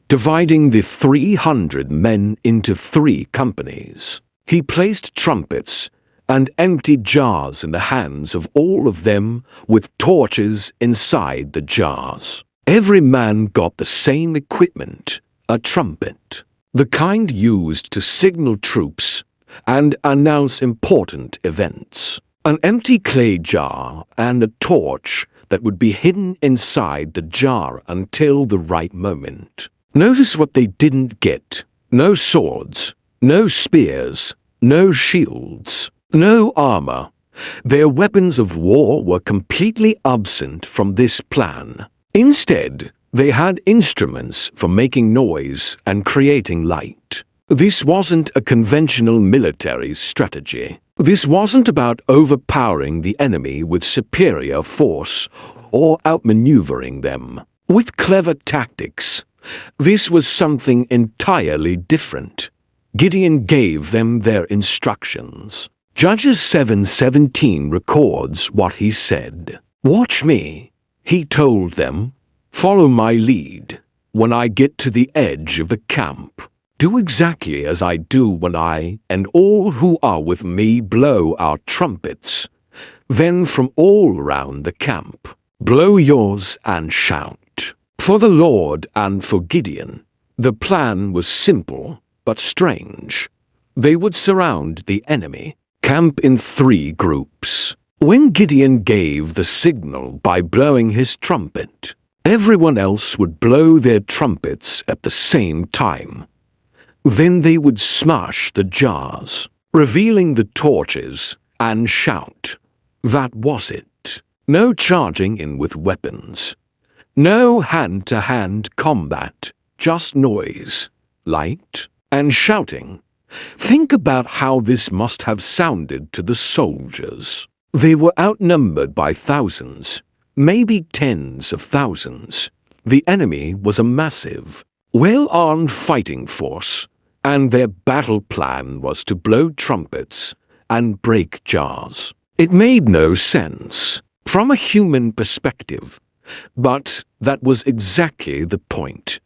dividing the 300 men into 3 companies. He placed trumpets and empty jars in the hands of all of them with torches inside the jars. Every man got the same equipment, a trumpet, the kind used to signal troops and announce important events, an empty clay jar and a torch that would be hidden inside the jar until the right moment. Notice what they didn't get. No swords, no spears, no shields, no armor. Their weapons of war were completely absent from this plan. Instead, they had instruments for making noise and creating light. This wasn't a conventional military strategy. This wasn't about overpowering the enemy with superior force or outmaneuvering them with clever tactics. This was something entirely different. Gideon gave them their instructions. Judges 7:17 records what he said. "Watch me," he told them. "Follow my lead. When I get to the edge of the camp, do exactly as I do when I and all who are with me blow our trumpets. Then from all around the camp, blow yours and shout." For the Lord and for Gideon, the plan was simple but strange. They would surround the enemy, camp in 3 groups. When Gideon gave the signal by blowing his trumpet, everyone else would blow their trumpets at the same time. Then they would smash the jars, revealing the torches, and shout. That was it. No charging in with weapons. No hand-to-hand combat, just noise, light, and shouting. Think about how this must have sounded to the soldiers. They were outnumbered by thousands, maybe tens of thousands. The enemy was a massive, well-armed fighting force, and their battle plan was to blow trumpets and break jars. It made no sense from a human perspective, but that was exactly the point.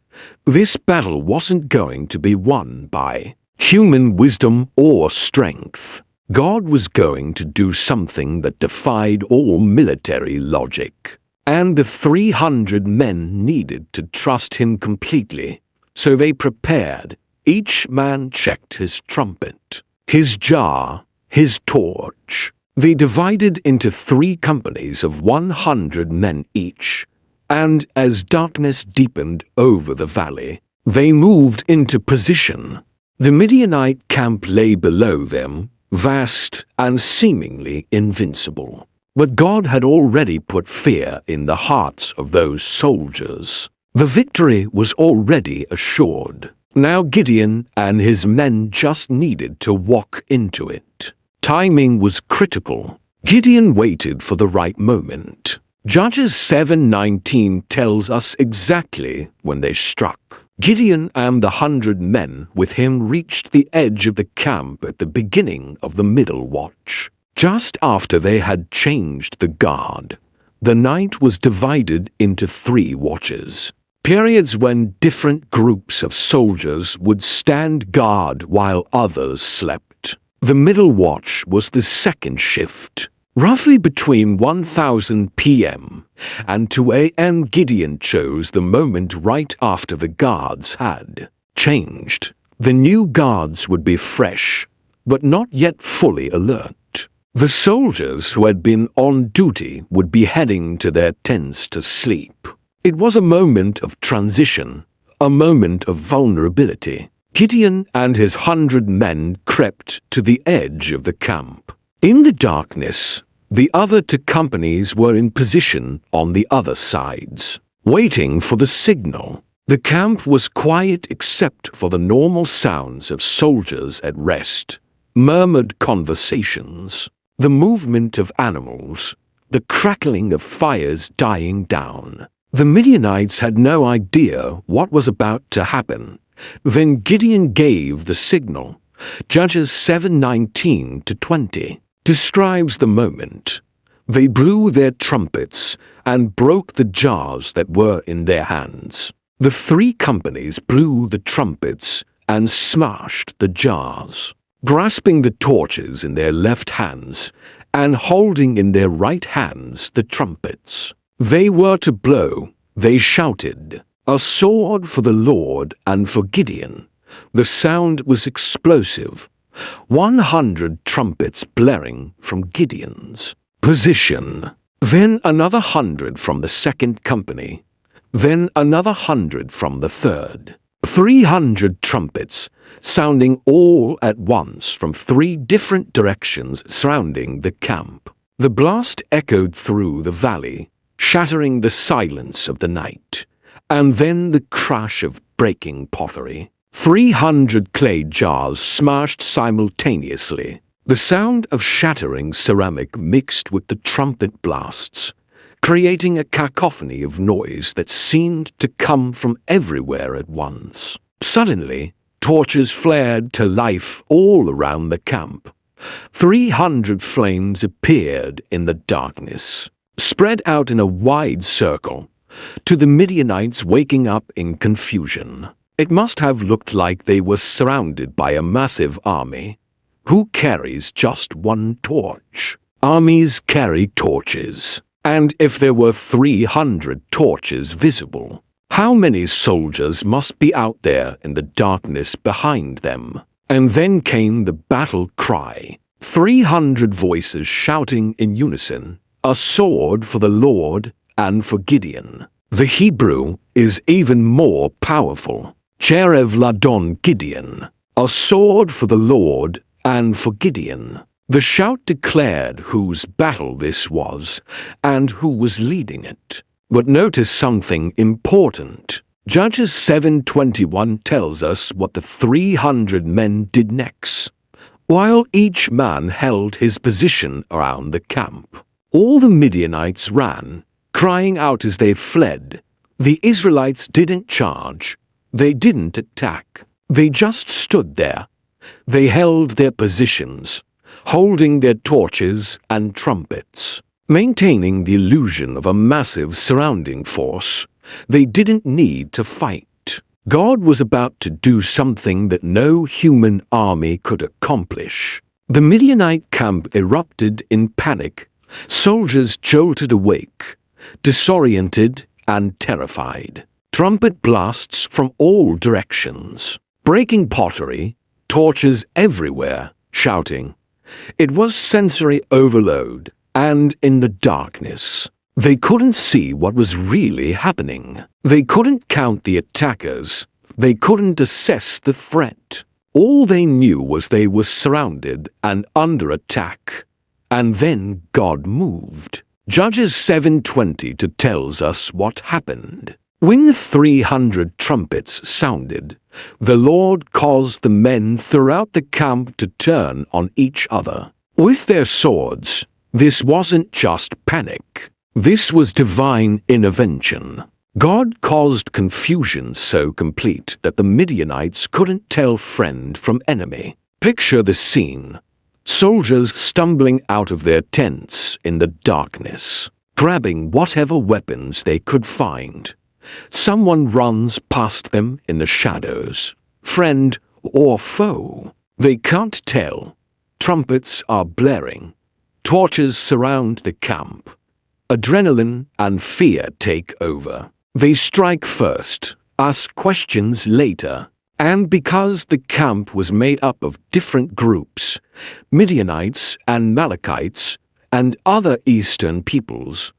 This battle wasn't going to be won by human wisdom or strength. God was going to do something that defied all military logic. And the 300 men needed to trust him completely. So they prepared. Each man checked his trumpet, his jar, his torch. They divided into 3 companies of 100 men each. And as darkness deepened over the valley, They moved into position. The Midianite camp lay below them, vast and seemingly invincible. But God had already put fear in the hearts of those soldiers. The victory was already assured. Now Gideon and his men just needed to walk into it. Timing was critical. Gideon waited for the right moment. Judges 7:19 tells us exactly when they struck. Gideon and the 100 men with him reached the edge of the camp at the beginning of the middle watch. Just after they had changed the guard, the night was divided into 3 watches. Periods when different groups of soldiers would stand guard while others slept. The middle watch was the second shift. Roughly between 1000 p.m. and 2 a.m. Gideon chose the moment right after the guards had changed. The new guards would be fresh, but not yet fully alert. The soldiers who had been on duty would be heading to their tents to sleep. It was a moment of transition, a moment of vulnerability. Gideon and his 100 men crept to the edge of the camp. In the darkness, the other 2 companies were in position on the other sides, waiting for the signal. The camp was quiet except for the normal sounds of soldiers at rest, murmured conversations, the movement of animals, the crackling of fires dying down. The Midianites had no idea what was about to happen. Then Gideon gave the signal. Judges 7:19-20 describes the moment. They blew their trumpets and broke the jars that were in their hands. The 3 companies blew the trumpets and smashed the jars. Grasping the torches in their left hands and holding in their right hands the trumpets, they were to blow. They shouted, "A sword for the Lord and for Gideon." The sound was explosive. 100 trumpets blaring from Gideon's position. Then another 100 from the 2nd company. Then another 100 from the 3rd. 300 trumpets, sounding all at once from 3 different directions surrounding the camp. The blast echoed through the valley, shattering the silence of the night. And then the crash of breaking pottery. 300 clay jars smashed simultaneously. The sound of shattering ceramic mixed with the trumpet blasts, creating a cacophony of noise that seemed to come from everywhere at once. Suddenly, torches flared to life all around the camp. 300 flames appeared in the darkness, spread out in a wide circle, to the Midianites waking up in confusion. It must have looked like they were surrounded by a massive army. Who carries just one torch? Armies carry torches. And if there were 300 torches visible, how many soldiers must be out there in the darkness behind them? And then came the battle cry. 300 voices shouting in unison, "A sword for the Lord and for Gideon." The Hebrew is even more powerful. Cherev Ladon Gideon, a sword for the Lord and for Gideon. The shout declared whose battle this was and who was leading it. But notice something important. Judges 7:21 tells us what the 300 men did next. While each man held his position around the camp, all the Midianites ran, crying out as they fled. The Israelites didn't charge. They didn't attack. They just stood there. They held their positions, holding their torches and trumpets, maintaining the illusion of a massive surrounding force. They didn't need to fight. God was about to do something that no human army could accomplish. The Midianite camp erupted in panic. Soldiers jolted awake, disoriented and terrified. Trumpet blasts from all directions, breaking pottery, torches everywhere, shouting. It was sensory overload, and in the darkness, they couldn't see what was really happening. They couldn't count the attackers, They couldn't assess the threat. All they knew was they were surrounded and under attack. And then God moved. Judges 7:20 tells us what happened. When the 300 trumpets sounded, the Lord caused the men throughout the camp to turn on each other with their swords. This wasn't just panic. This was divine intervention. God caused confusion so complete that the Midianites couldn't tell friend from enemy. Picture the scene. Soldiers stumbling out of their tents in the darkness, grabbing whatever weapons they could find. Someone runs past them in the shadows. Friend or foe? They can't tell. Trumpets are blaring. Torches surround the camp. Adrenaline and fear take over. They strike first, ask questions later. And because the camp was made up of different groups, Midianites and Amalekites and other eastern peoples,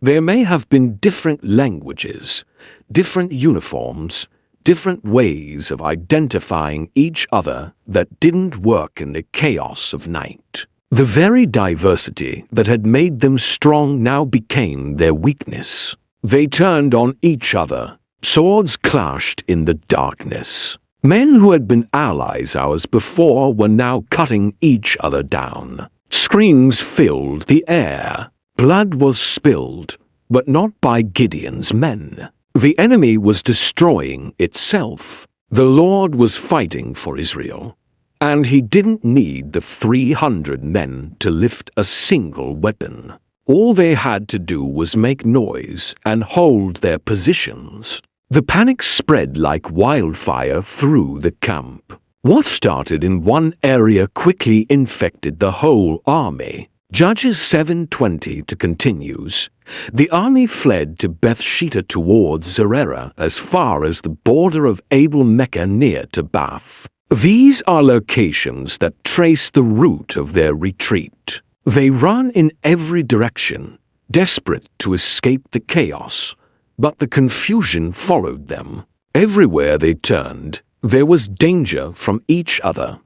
there may have been different languages, different uniforms, different ways of identifying each other that didn't work in the chaos of night. The very diversity that had made them strong now became their weakness. They turned on each other. Swords clashed in the darkness. Men who had been allies hours before were now cutting each other down. Screams filled the air. Blood was spilled, but not by Gideon's men. The enemy was destroying itself. The Lord was fighting for Israel, and he didn't need the 300 men to lift a single weapon. All they had to do was make noise and hold their positions. The panic spread like wildfire through the camp. What started in one area quickly infected the whole army. Judges 7:20 continues. The army fled to Bethshita towards Zerera as far as the border of Abel-Mecca near to Bath. These are locations that trace the route of their retreat. They run in every direction, desperate to escape the chaos. But the confusion followed them. Everywhere they turned, there was danger from each other.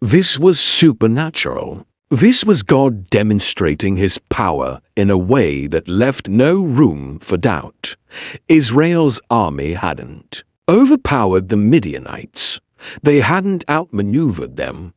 This was supernatural. This was God demonstrating his power in a way that left no room for doubt. Israel's army hadn't overpowered the Midianites. They hadn't outmaneuvered them.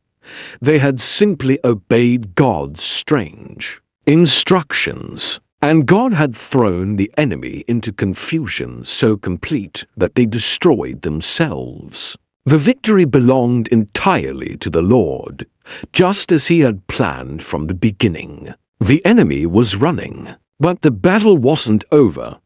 They had simply obeyed God's strange instructions. And God had thrown the enemy into confusion so complete that they destroyed themselves. The victory belonged entirely to the Lord, just as he had planned from the beginning. The enemy was running, but the battle wasn't over.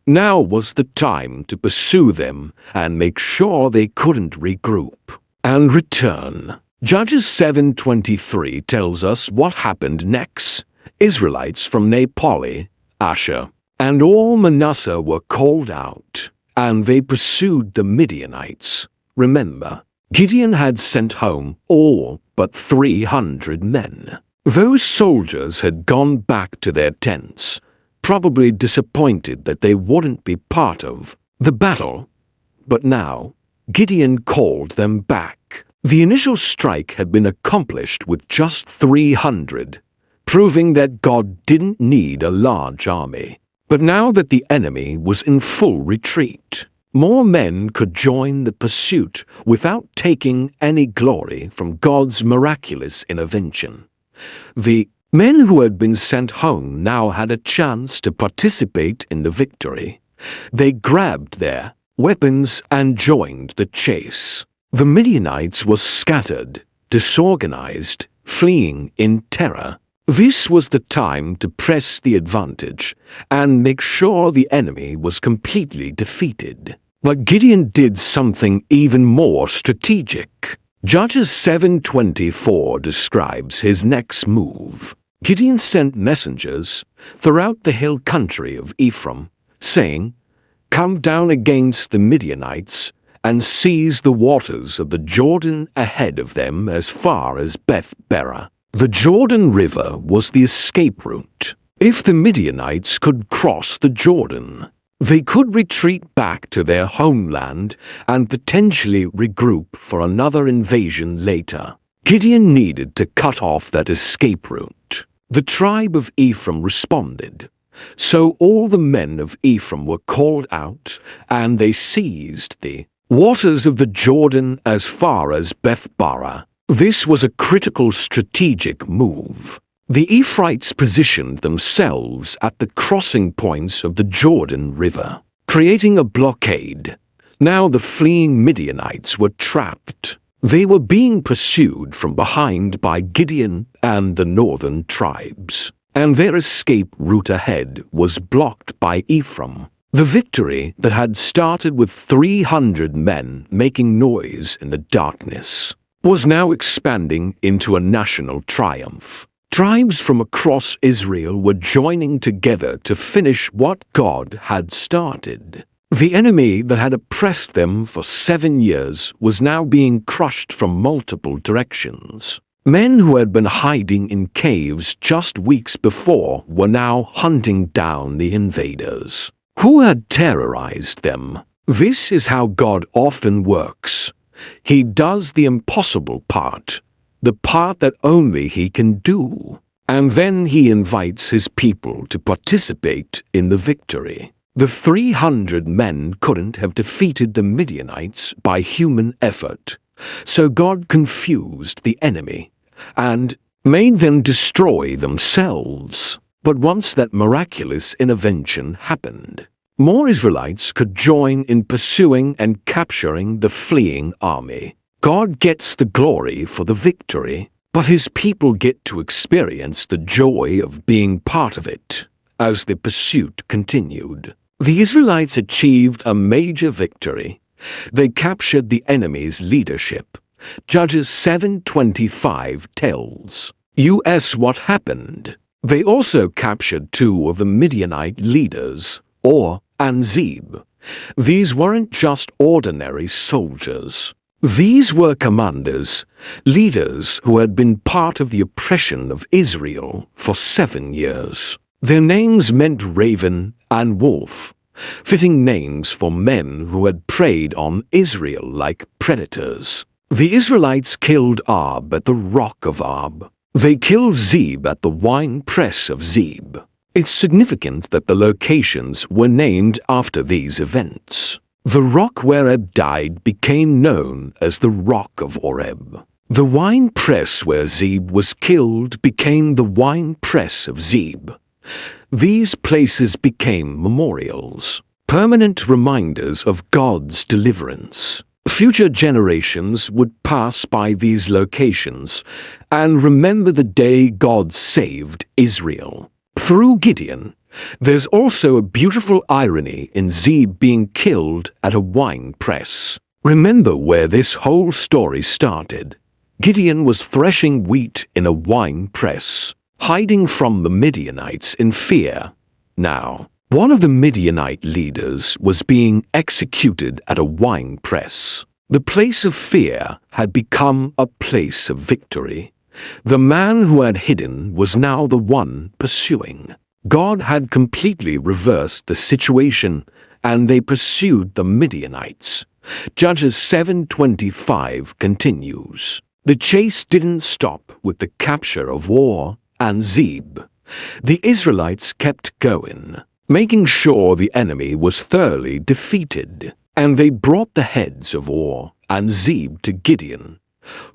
Now was the time to pursue them and make sure they couldn't regroup and return. Judges 7:23 tells us what happened next. Israelites from Naphtali, Asher, and all Manasseh were called out, and they pursued the Midianites. Remember, Gideon had sent home all but 300 men. Those soldiers had gone back to their tents, probably disappointed that they wouldn't be part of the battle. But now, Gideon called them back. The initial strike had been accomplished with just 300, proving that God didn't need a large army. But now that the enemy was in full retreat, more men could join the pursuit without taking any glory from God's miraculous intervention. The men who had been sent home now had a chance to participate in the victory. They grabbed their weapons and joined the chase. The Midianites were scattered, disorganized, fleeing in terror. This was the time to press the advantage and make sure the enemy was completely defeated. But Gideon did something even more strategic. Judges 7:24 describes his next move. Gideon sent messengers throughout the hill country of Ephraim, saying, "Come down against the Midianites and seize the waters of the Jordan ahead of them as far as Beth-Bera." The Jordan River was the escape route. If the Midianites could cross the Jordan, They could retreat back to their homeland and potentially regroup for another invasion later. Gideon needed to cut off that escape route. The tribe of Ephraim responded. So all the men of Ephraim were called out, and they seized the waters of the Jordan as far as Beth-bara. This was a critical strategic move. The Ephraimites positioned themselves at the crossing points of the Jordan River, creating a blockade. Now the fleeing Midianites were trapped. They were being pursued from behind by Gideon and the northern tribes, and their escape route ahead was blocked by Ephraim. The victory that had started with 300 men making noise in the darkness was now expanding into a national triumph. Tribes from across Israel were joining together to finish what God had started. The enemy that had oppressed them for 7 years was now being crushed from multiple directions. Men who had been hiding in caves just weeks before were now hunting down the invaders, who had terrorized them. This is how God often works. He does the impossible part, the part that only He can do, and then He invites His people to participate in the victory. The 300 men couldn't have defeated the Midianites by human effort, so God confused the enemy and made them destroy themselves. But once that miraculous intervention happened, more Israelites could join in pursuing and capturing the fleeing army. God gets the glory for the victory, but His people get to experience the joy of being part of it as the pursuit continued. The Israelites achieved a major victory. They captured the enemy's leadership. Judges 7:25 tells us what happened. They also captured 2 of the Midianite leaders, Or and Zeb. These weren't just ordinary soldiers. These were commanders, leaders who had been part of the oppression of Israel for 7 years. Their names meant raven and wolf, fitting names for men who had preyed on Israel like predators. The Israelites killed Ab at the rock of Ab. They killed Zeb at the wine press of Zeb. It's significant that the locations were named after these events. The rock where Ab died became known as the Rock of Oreb. The wine press where Zeb was killed became the wine press of Zeb. These places became memorials, permanent reminders of God's deliverance. Future generations would pass by these locations and remember the day God saved Israel. Through Gideon, there's also a beautiful irony in Zeb being killed at a wine press. Remember where this whole story started. Gideon was threshing wheat in a wine press, hiding from the Midianites in fear. Now, one of the Midianite leaders was being executed at a wine press. The place of fear had become a place of victory. The man who had hidden was now the one pursuing. God had completely reversed the situation, and they pursued the Midianites. Judges 7:25 continues. The chase didn't stop with the capture of Or and Zeb. The Israelites kept going, making sure the enemy was thoroughly defeated, and they brought the heads of Or and Zeb to Gideon,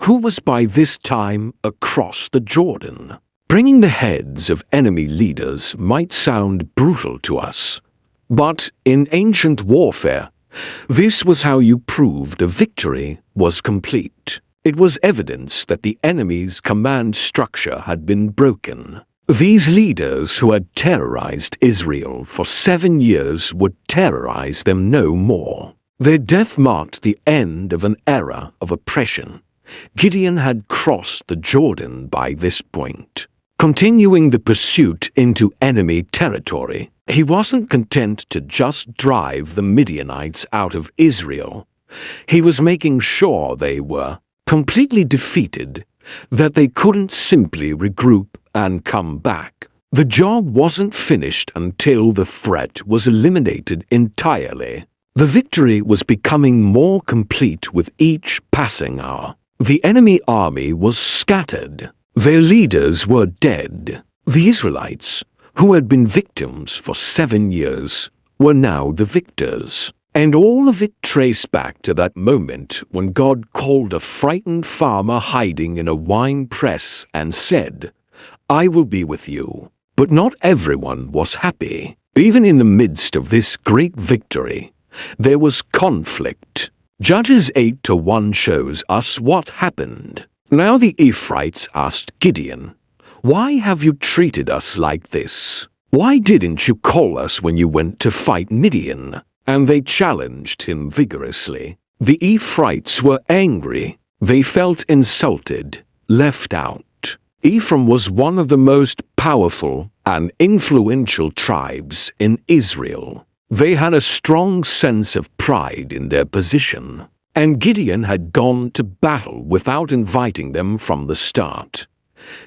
who was by this time across the Jordan. Bringing the heads of enemy leaders might sound brutal to us, but in ancient warfare, this was how you proved a victory was complete. It was evidence that the enemy's command structure had been broken. These leaders who had terrorized Israel for 7 years would terrorize them no more. Their death marked the end of an era of oppression. Gideon had crossed the Jordan by this point, continuing the pursuit into enemy territory. He wasn't content to just drive the Midianites out of Israel. He was making sure they were completely defeated, that they couldn't simply regroup and come back. The job wasn't finished until the threat was eliminated entirely. The victory was becoming more complete with each passing hour. The enemy army was scattered. Their leaders were dead. The Israelites, who had been victims for 7 years, were now the victors. And all of it traced back to that moment when God called a frightened farmer hiding in a wine press and said, "I will be with you." But not everyone was happy. Even in the midst of this great victory, there was conflict. Judges 8-1 shows us what happened. Now the Ephraimites asked Gideon, "Why have you treated us like this? Why didn't you call us when you went to fight Midian?" And they challenged him vigorously. The Ephraimites were angry. They felt insulted, left out. Ephraim was one of the most powerful and influential tribes in Israel. They had a strong sense of pride in their position, and Gideon had gone to battle without inviting them from the start.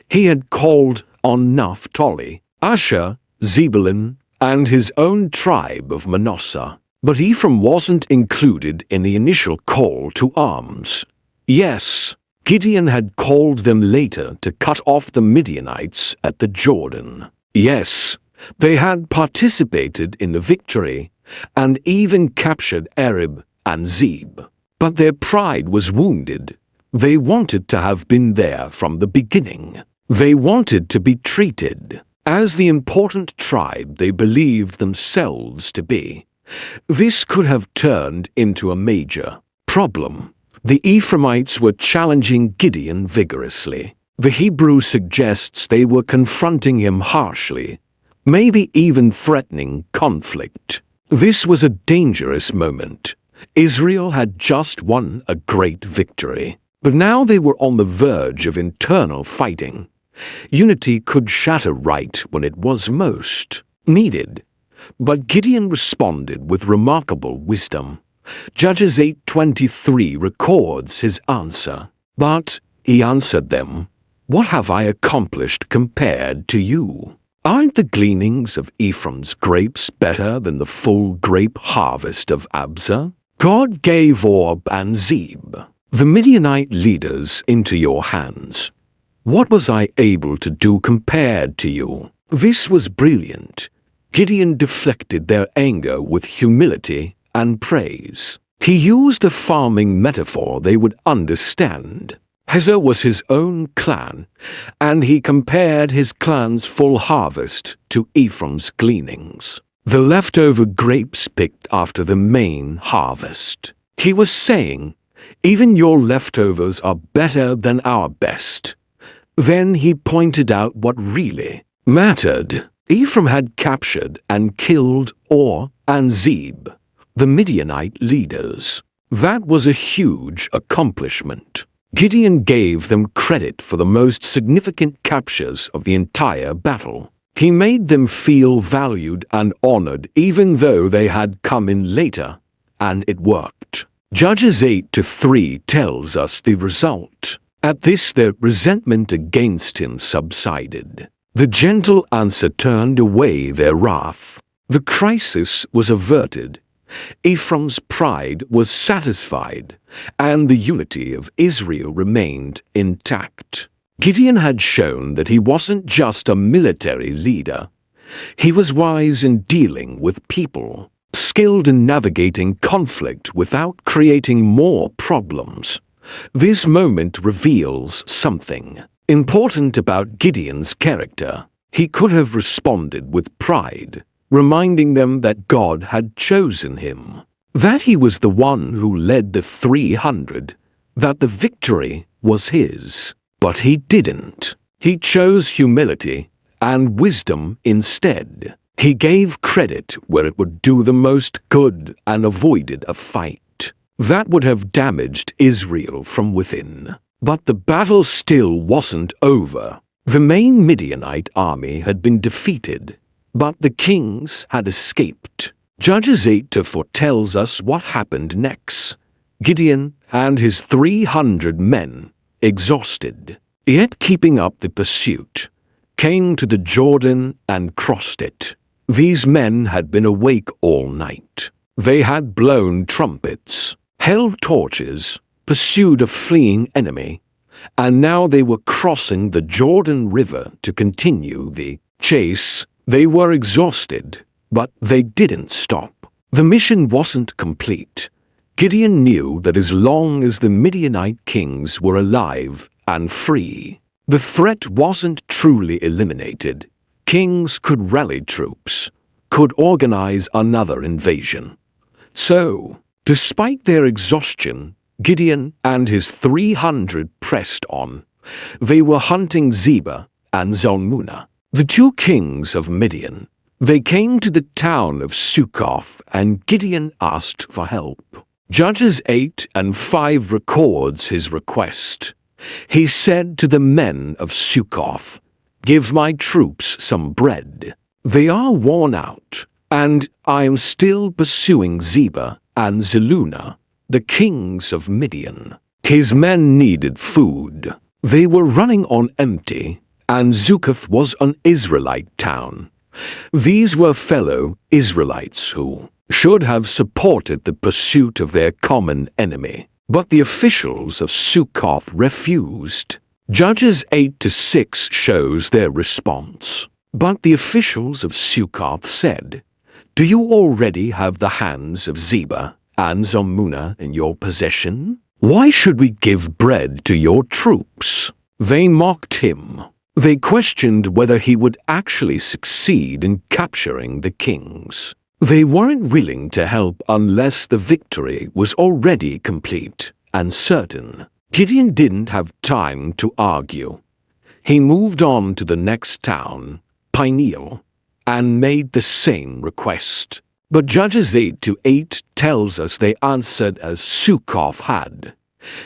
He had called on Naphtali, Asher, Zebulun, and his own tribe of Manasseh, but Ephraim wasn't included in the initial call to arms. Yes, Gideon had called them later to cut off the Midianites at the Jordan. Yes, they had participated in the victory and even captured Arab and Zeb. But their pride was wounded. They wanted to have been there from the beginning. They wanted to be treated as the important tribe they believed themselves to be. This could have turned into a major problem. The Ephraimites were challenging Gideon vigorously. The Hebrew suggests they were confronting him harshly, maybe even threatening conflict. This was a dangerous moment. Israel had just won a great victory, but now they were on the verge of internal fighting. Unity could shatter right when it was most needed. But Gideon responded with remarkable wisdom. Judges 8:23 records his answer. "But," he answered them, "what have I accomplished compared to you? Aren't the gleanings of Ephraim's grapes better than the full grape harvest of Abzah? God gave Orb and Zeb, the Midianite leaders, into your hands. What was I able to do compared to you?" This was brilliant. Gideon deflected their anger with humility and praise. He used a farming metaphor they would understand. Hazor was his own clan, and he compared his clan's full harvest to Ephraim's gleanings, the leftover grapes picked after the main harvest. He was saying, "Even your leftovers are better than our best." Then he pointed out what really mattered. Ephraim had captured and killed Or and Zeb, the Midianite leaders. That was a huge accomplishment. Gideon gave them credit for the most significant captures of the entire battle. He made them feel valued and honored even though they had come in later, and it worked. Judges 8:3 tells us the result. At this their resentment against him subsided. The gentle answer turned away their wrath. The crisis was averted. Ephraim's pride was satisfied, and the unity of Israel remained intact. Gideon had shown that he wasn't just a military leader. He was wise in dealing with people, skilled in navigating conflict without creating more problems. This moment reveals something important about Gideon's character. He could have responded with pride, reminding them that God had chosen him, that he was the one who led the 300, that the victory was his. But he didn't. He chose humility and wisdom instead. He gave credit where it would do the most good and avoided a fight that would have damaged Israel from within. But the battle still wasn't over. The main Midianite army had been defeated, but the kings had escaped. Judges 8:4 tells us what happened next. Gideon and his 300 men, exhausted, yet keeping up the pursuit, came to the Jordan and crossed it. These men had been awake all night. They had blown trumpets, held torches, pursued a fleeing enemy, and now they were crossing the Jordan River to continue the chase. They were exhausted, but they didn't stop. The mission wasn't complete. Gideon knew that as long as the Midianite kings were alive and free, the threat wasn't truly eliminated. Kings could rally troops, could organize another invasion. So, despite their exhaustion, Gideon and his 300 pressed on. They were hunting Zebah and Zalmunna, the two kings of Midian. They came to the town of Succoth, and Gideon asked for help. Judges 8:5 records his request. He said to the men of Succoth, "Give my troops some bread. They are worn out, and I am still pursuing Zebah and Zalmunna, the kings of Midian." His men needed food. They were running on empty, and Succoth was an Israelite town. These were fellow Israelites who should have supported the pursuit of their common enemy. But the officials of Succoth refused. Judges 8-6 shows their response. But the officials of Succoth said, "Do you already have the hands of Zebah and Zalmunna in your possession? Why should we give bread to your troops?" They mocked him. They questioned whether he would actually succeed in capturing the kings. They weren't willing to help unless the victory was already complete and certain. Gideon didn't have time to argue. He moved on to the next town, Peniel, and made the same request. But Judges 8-8 tells us they answered as Succoth had.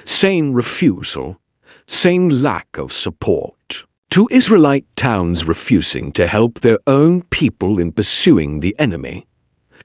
Same refusal, same lack of support. Two Israelite towns refusing to help their own people in pursuing the enemy.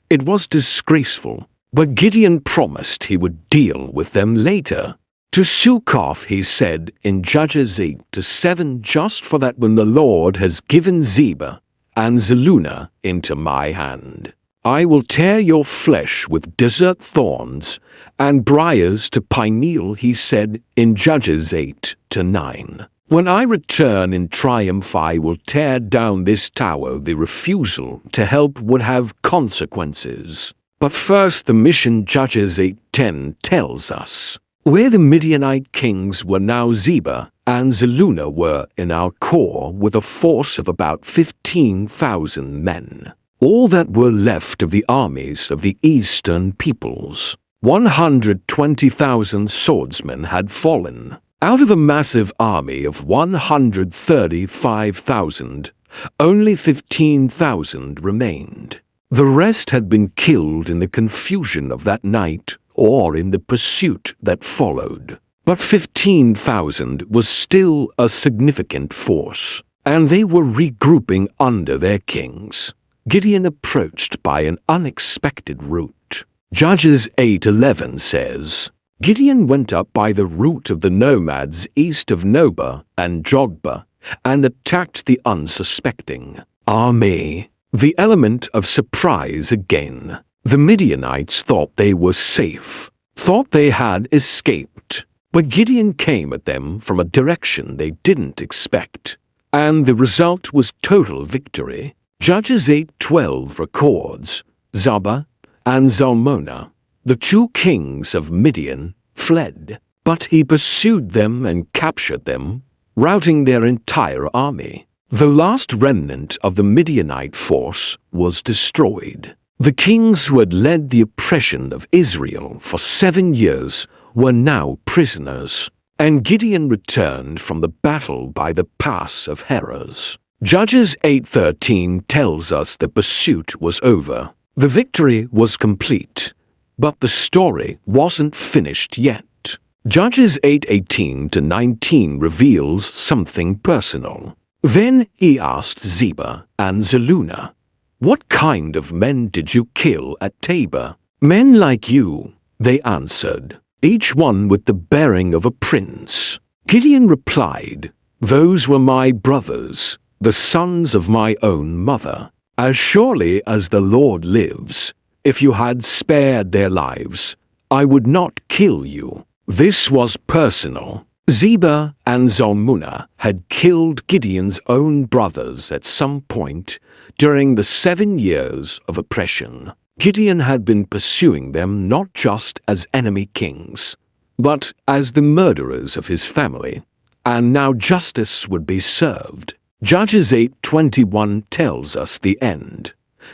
It was disgraceful, but Gideon promised he would deal with them later. To Succoth he said in Judges 8-7, "Just for that when the Lord has given Zebah and Zalmunna into my hand, I will tear your flesh with desert thorns and briars." To Peniel he said in Judges 8-9, "When I return in triumph I will tear down this tower." The refusal to help would have consequences. But first the mission. Judges 8:10 tells us, "Where the Midianite kings were now Zebah and Zalmunna were in our core with a force of about 15,000 men. All that were left of the armies of the eastern peoples. 120,000 swordsmen had fallen. Out of a massive army of 135,000, only 15,000 remained. The rest had been killed in the confusion of that night or in the pursuit that followed. But 15,000 was still a significant force, and they were regrouping under their kings. Gideon approached by an unexpected route. Judges 8:11 says, "Gideon went up by the route of the nomads east of Nobah and Jogbah and attacked the unsuspecting army." The element of surprise again. The Midianites thought they were safe, thought they had escaped. But Gideon came at them from a direction they didn't expect, and the result was total victory. Judges 8:12 records, Zebah and Zalmunna, the two kings of Midian, fled, but he pursued them and captured them, routing their entire army. The last remnant of the Midianite force was destroyed. The kings who had led the oppression of Israel for 7 years were now prisoners, and Gideon returned from the battle by the pass of Heres. Judges 8:13 tells us the pursuit was over. The victory was complete, but the story wasn't finished yet. Judges 8:18-19 reveals something personal. Then he asked Zebah and Zalmunna, "What kind of men did you kill at Tabor?" "Men like you," they answered, "each one with the bearing of a prince." Gideon replied, "Those were my brothers, the sons of my own mother. As surely as the Lord lives, if you had spared their lives, I would not kill you." This was personal. Zebah and Zalmunna had killed Gideon's own brothers at some point during the 7 years of oppression. Gideon had been pursuing them not just as enemy kings, but as the murderers of his family, and now justice would be served. Judges 8:21 tells us the end.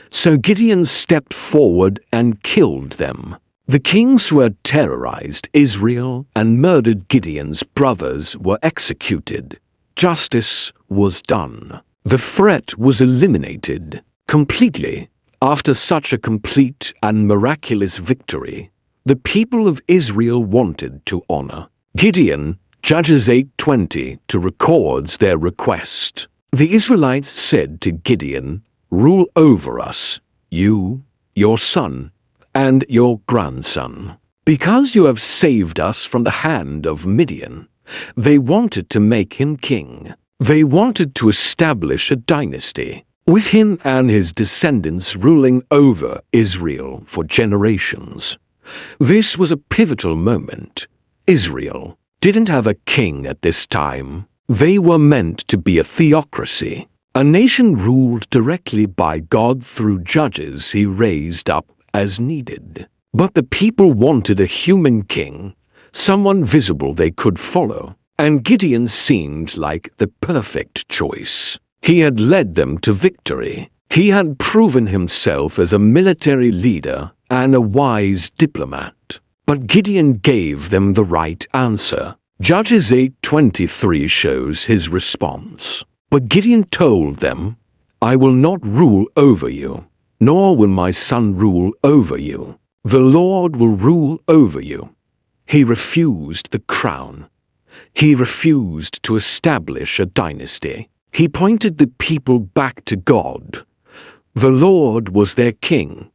So Gideon stepped forward and killed them. The kings who had terrorized Israel and murdered Gideon's brothers were executed. Justice was done. The threat was eliminated completely. After such a complete and miraculous victory, the people of Israel wanted to honor Gideon. Judges 8:20 records their request. The Israelites said to Gideon, "Rule over us, you, your son, and your grandson. Because you have saved us from the hand of Midian." They wanted to make him king. They wanted to establish a dynasty, with him and his descendants ruling over Israel for generations. This was a pivotal moment. Israel didn't have a king at this time. They were meant to be a theocracy, a nation ruled directly by God through judges he raised up as needed. But the people wanted a human king, someone visible they could follow, and Gideon seemed like the perfect choice. He had led them to victory. He had proven himself as a military leader and a wise diplomat. But Gideon gave them the right answer. Judges 8:23 shows his response. But Gideon told them, "I will not rule over you, nor will my son rule over you. The Lord will rule over you." He refused the crown. He refused to establish a dynasty. He pointed the people back to God. The Lord was their king.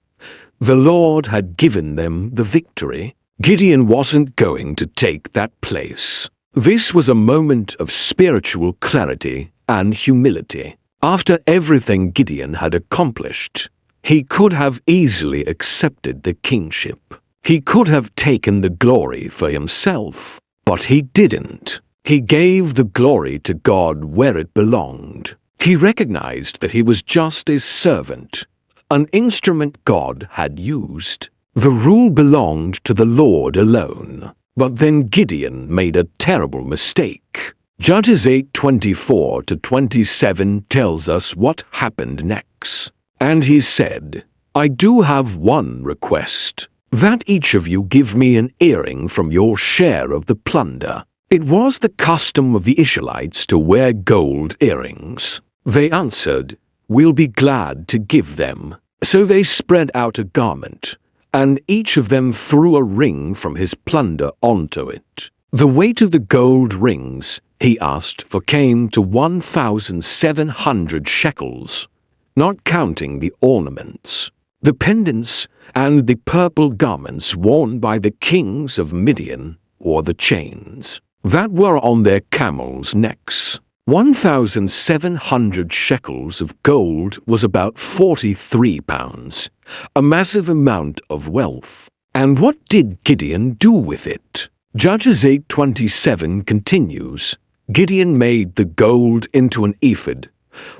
The Lord had given them the victory. Gideon wasn't going to take that place. This was a moment of spiritual clarity and humility. After everything Gideon had accomplished, he could have easily accepted the kingship. He could have taken the glory for himself, but he didn't. He gave the glory to God where it belonged. He recognized that he was just his servant, an instrument God had used. The rule belonged to the Lord alone. But then Gideon made a terrible mistake. Judges 8:24-27 tells us what happened next. And he said, "I do have one request, that each of you give me an earring from your share of the plunder." It was the custom of the Israelites to wear gold earrings. They answered, "We'll be glad to give them." So they spread out a garment, and each of them threw a ring from his plunder onto it. The weight of the gold rings he asked for came to 1,700 shekels, not counting the ornaments, the pendants, and the purple garments worn by the kings of Midian, or the chains that were on their camels' necks. 1,700 shekels of gold was about 43 pounds, a massive amount of wealth. And what did Gideon do with it? Judges 8:27 continues, "Gideon made the gold into an ephod,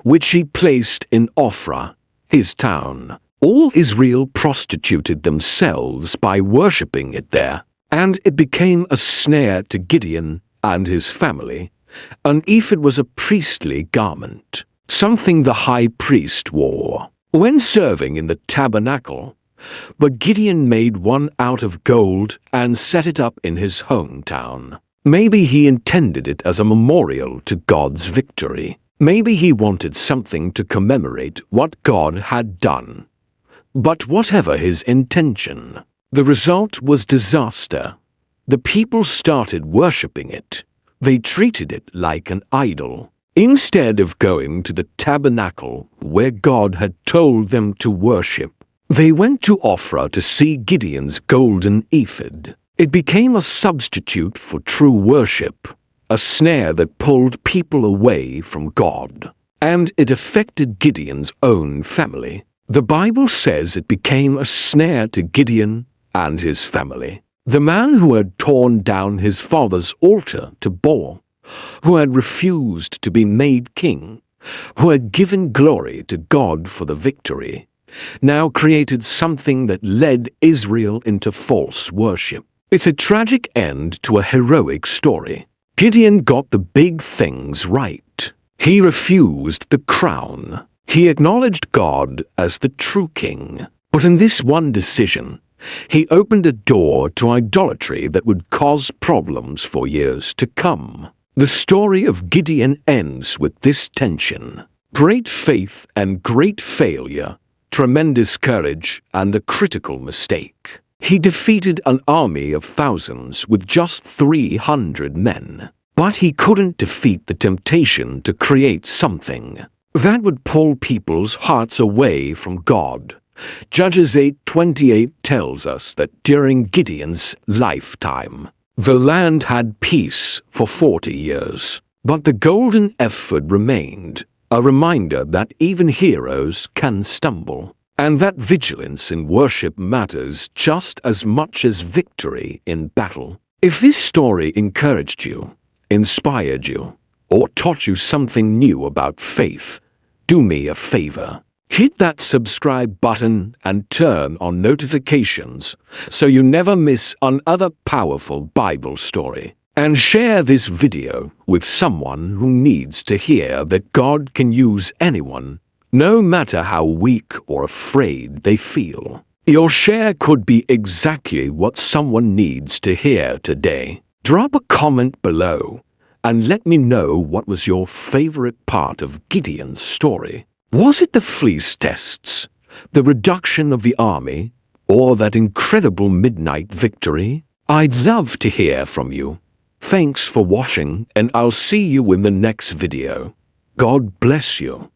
which he placed in Ophrah, his town. All Israel prostituted themselves by worshipping it there, and it became a snare to Gideon and his family. An ephod was a priestly garment, something the high priest wore when serving in the tabernacle. But Gideon made one out of gold and set it up in his hometown. Maybe he intended it as a memorial to God's victory. Maybe he wanted something to commemorate what God had done. But whatever his intention, the result was disaster. The people started worshipping it. They treated it like an idol. Instead of going to the tabernacle where God had told them to worship, they went to Ophrah to see Gideon's golden ephod. It became a substitute for true worship, a snare that pulled people away from God. and it affected Gideon's own family. The Bible says it became a snare to Gideon and his family. The man who had torn down his father's altar to Baal, who had refused to be made king, who had given glory to God for the victory, now created something that led Israel into false worship. It's a tragic end to a heroic story. Gideon got the big things right. He refused the crown. He acknowledged God as the true king. But in this one decision, he opened a door to idolatry that would cause problems for years to come. The story of Gideon ends with this tension: great faith and great failure, tremendous courage and a critical mistake. He defeated an army of thousands with just 300 men. But he couldn't defeat the temptation to create something that would pull people's hearts away from God. Judges 8:28 tells us that during Gideon's lifetime, the land had peace for 40 years. But the golden ephod remained, a reminder that even heroes can stumble, and that vigilance in worship matters just as much as victory in battle. If this story encouraged you, inspired you, or taught you something new about faith, do me a favor. Hit that subscribe button and turn on notifications so you never miss another powerful Bible story. And share this video with someone who needs to hear that God can use anyone, no matter how weak or afraid they feel. Your share could be exactly what someone needs to hear today. Drop a comment below and let me know what was your favorite part of Gideon's story. Was it the fleece tests, the reduction of the army, or that incredible midnight victory? I'd love to hear from you. Thanks for watching, and I'll see you in the next video. God bless you.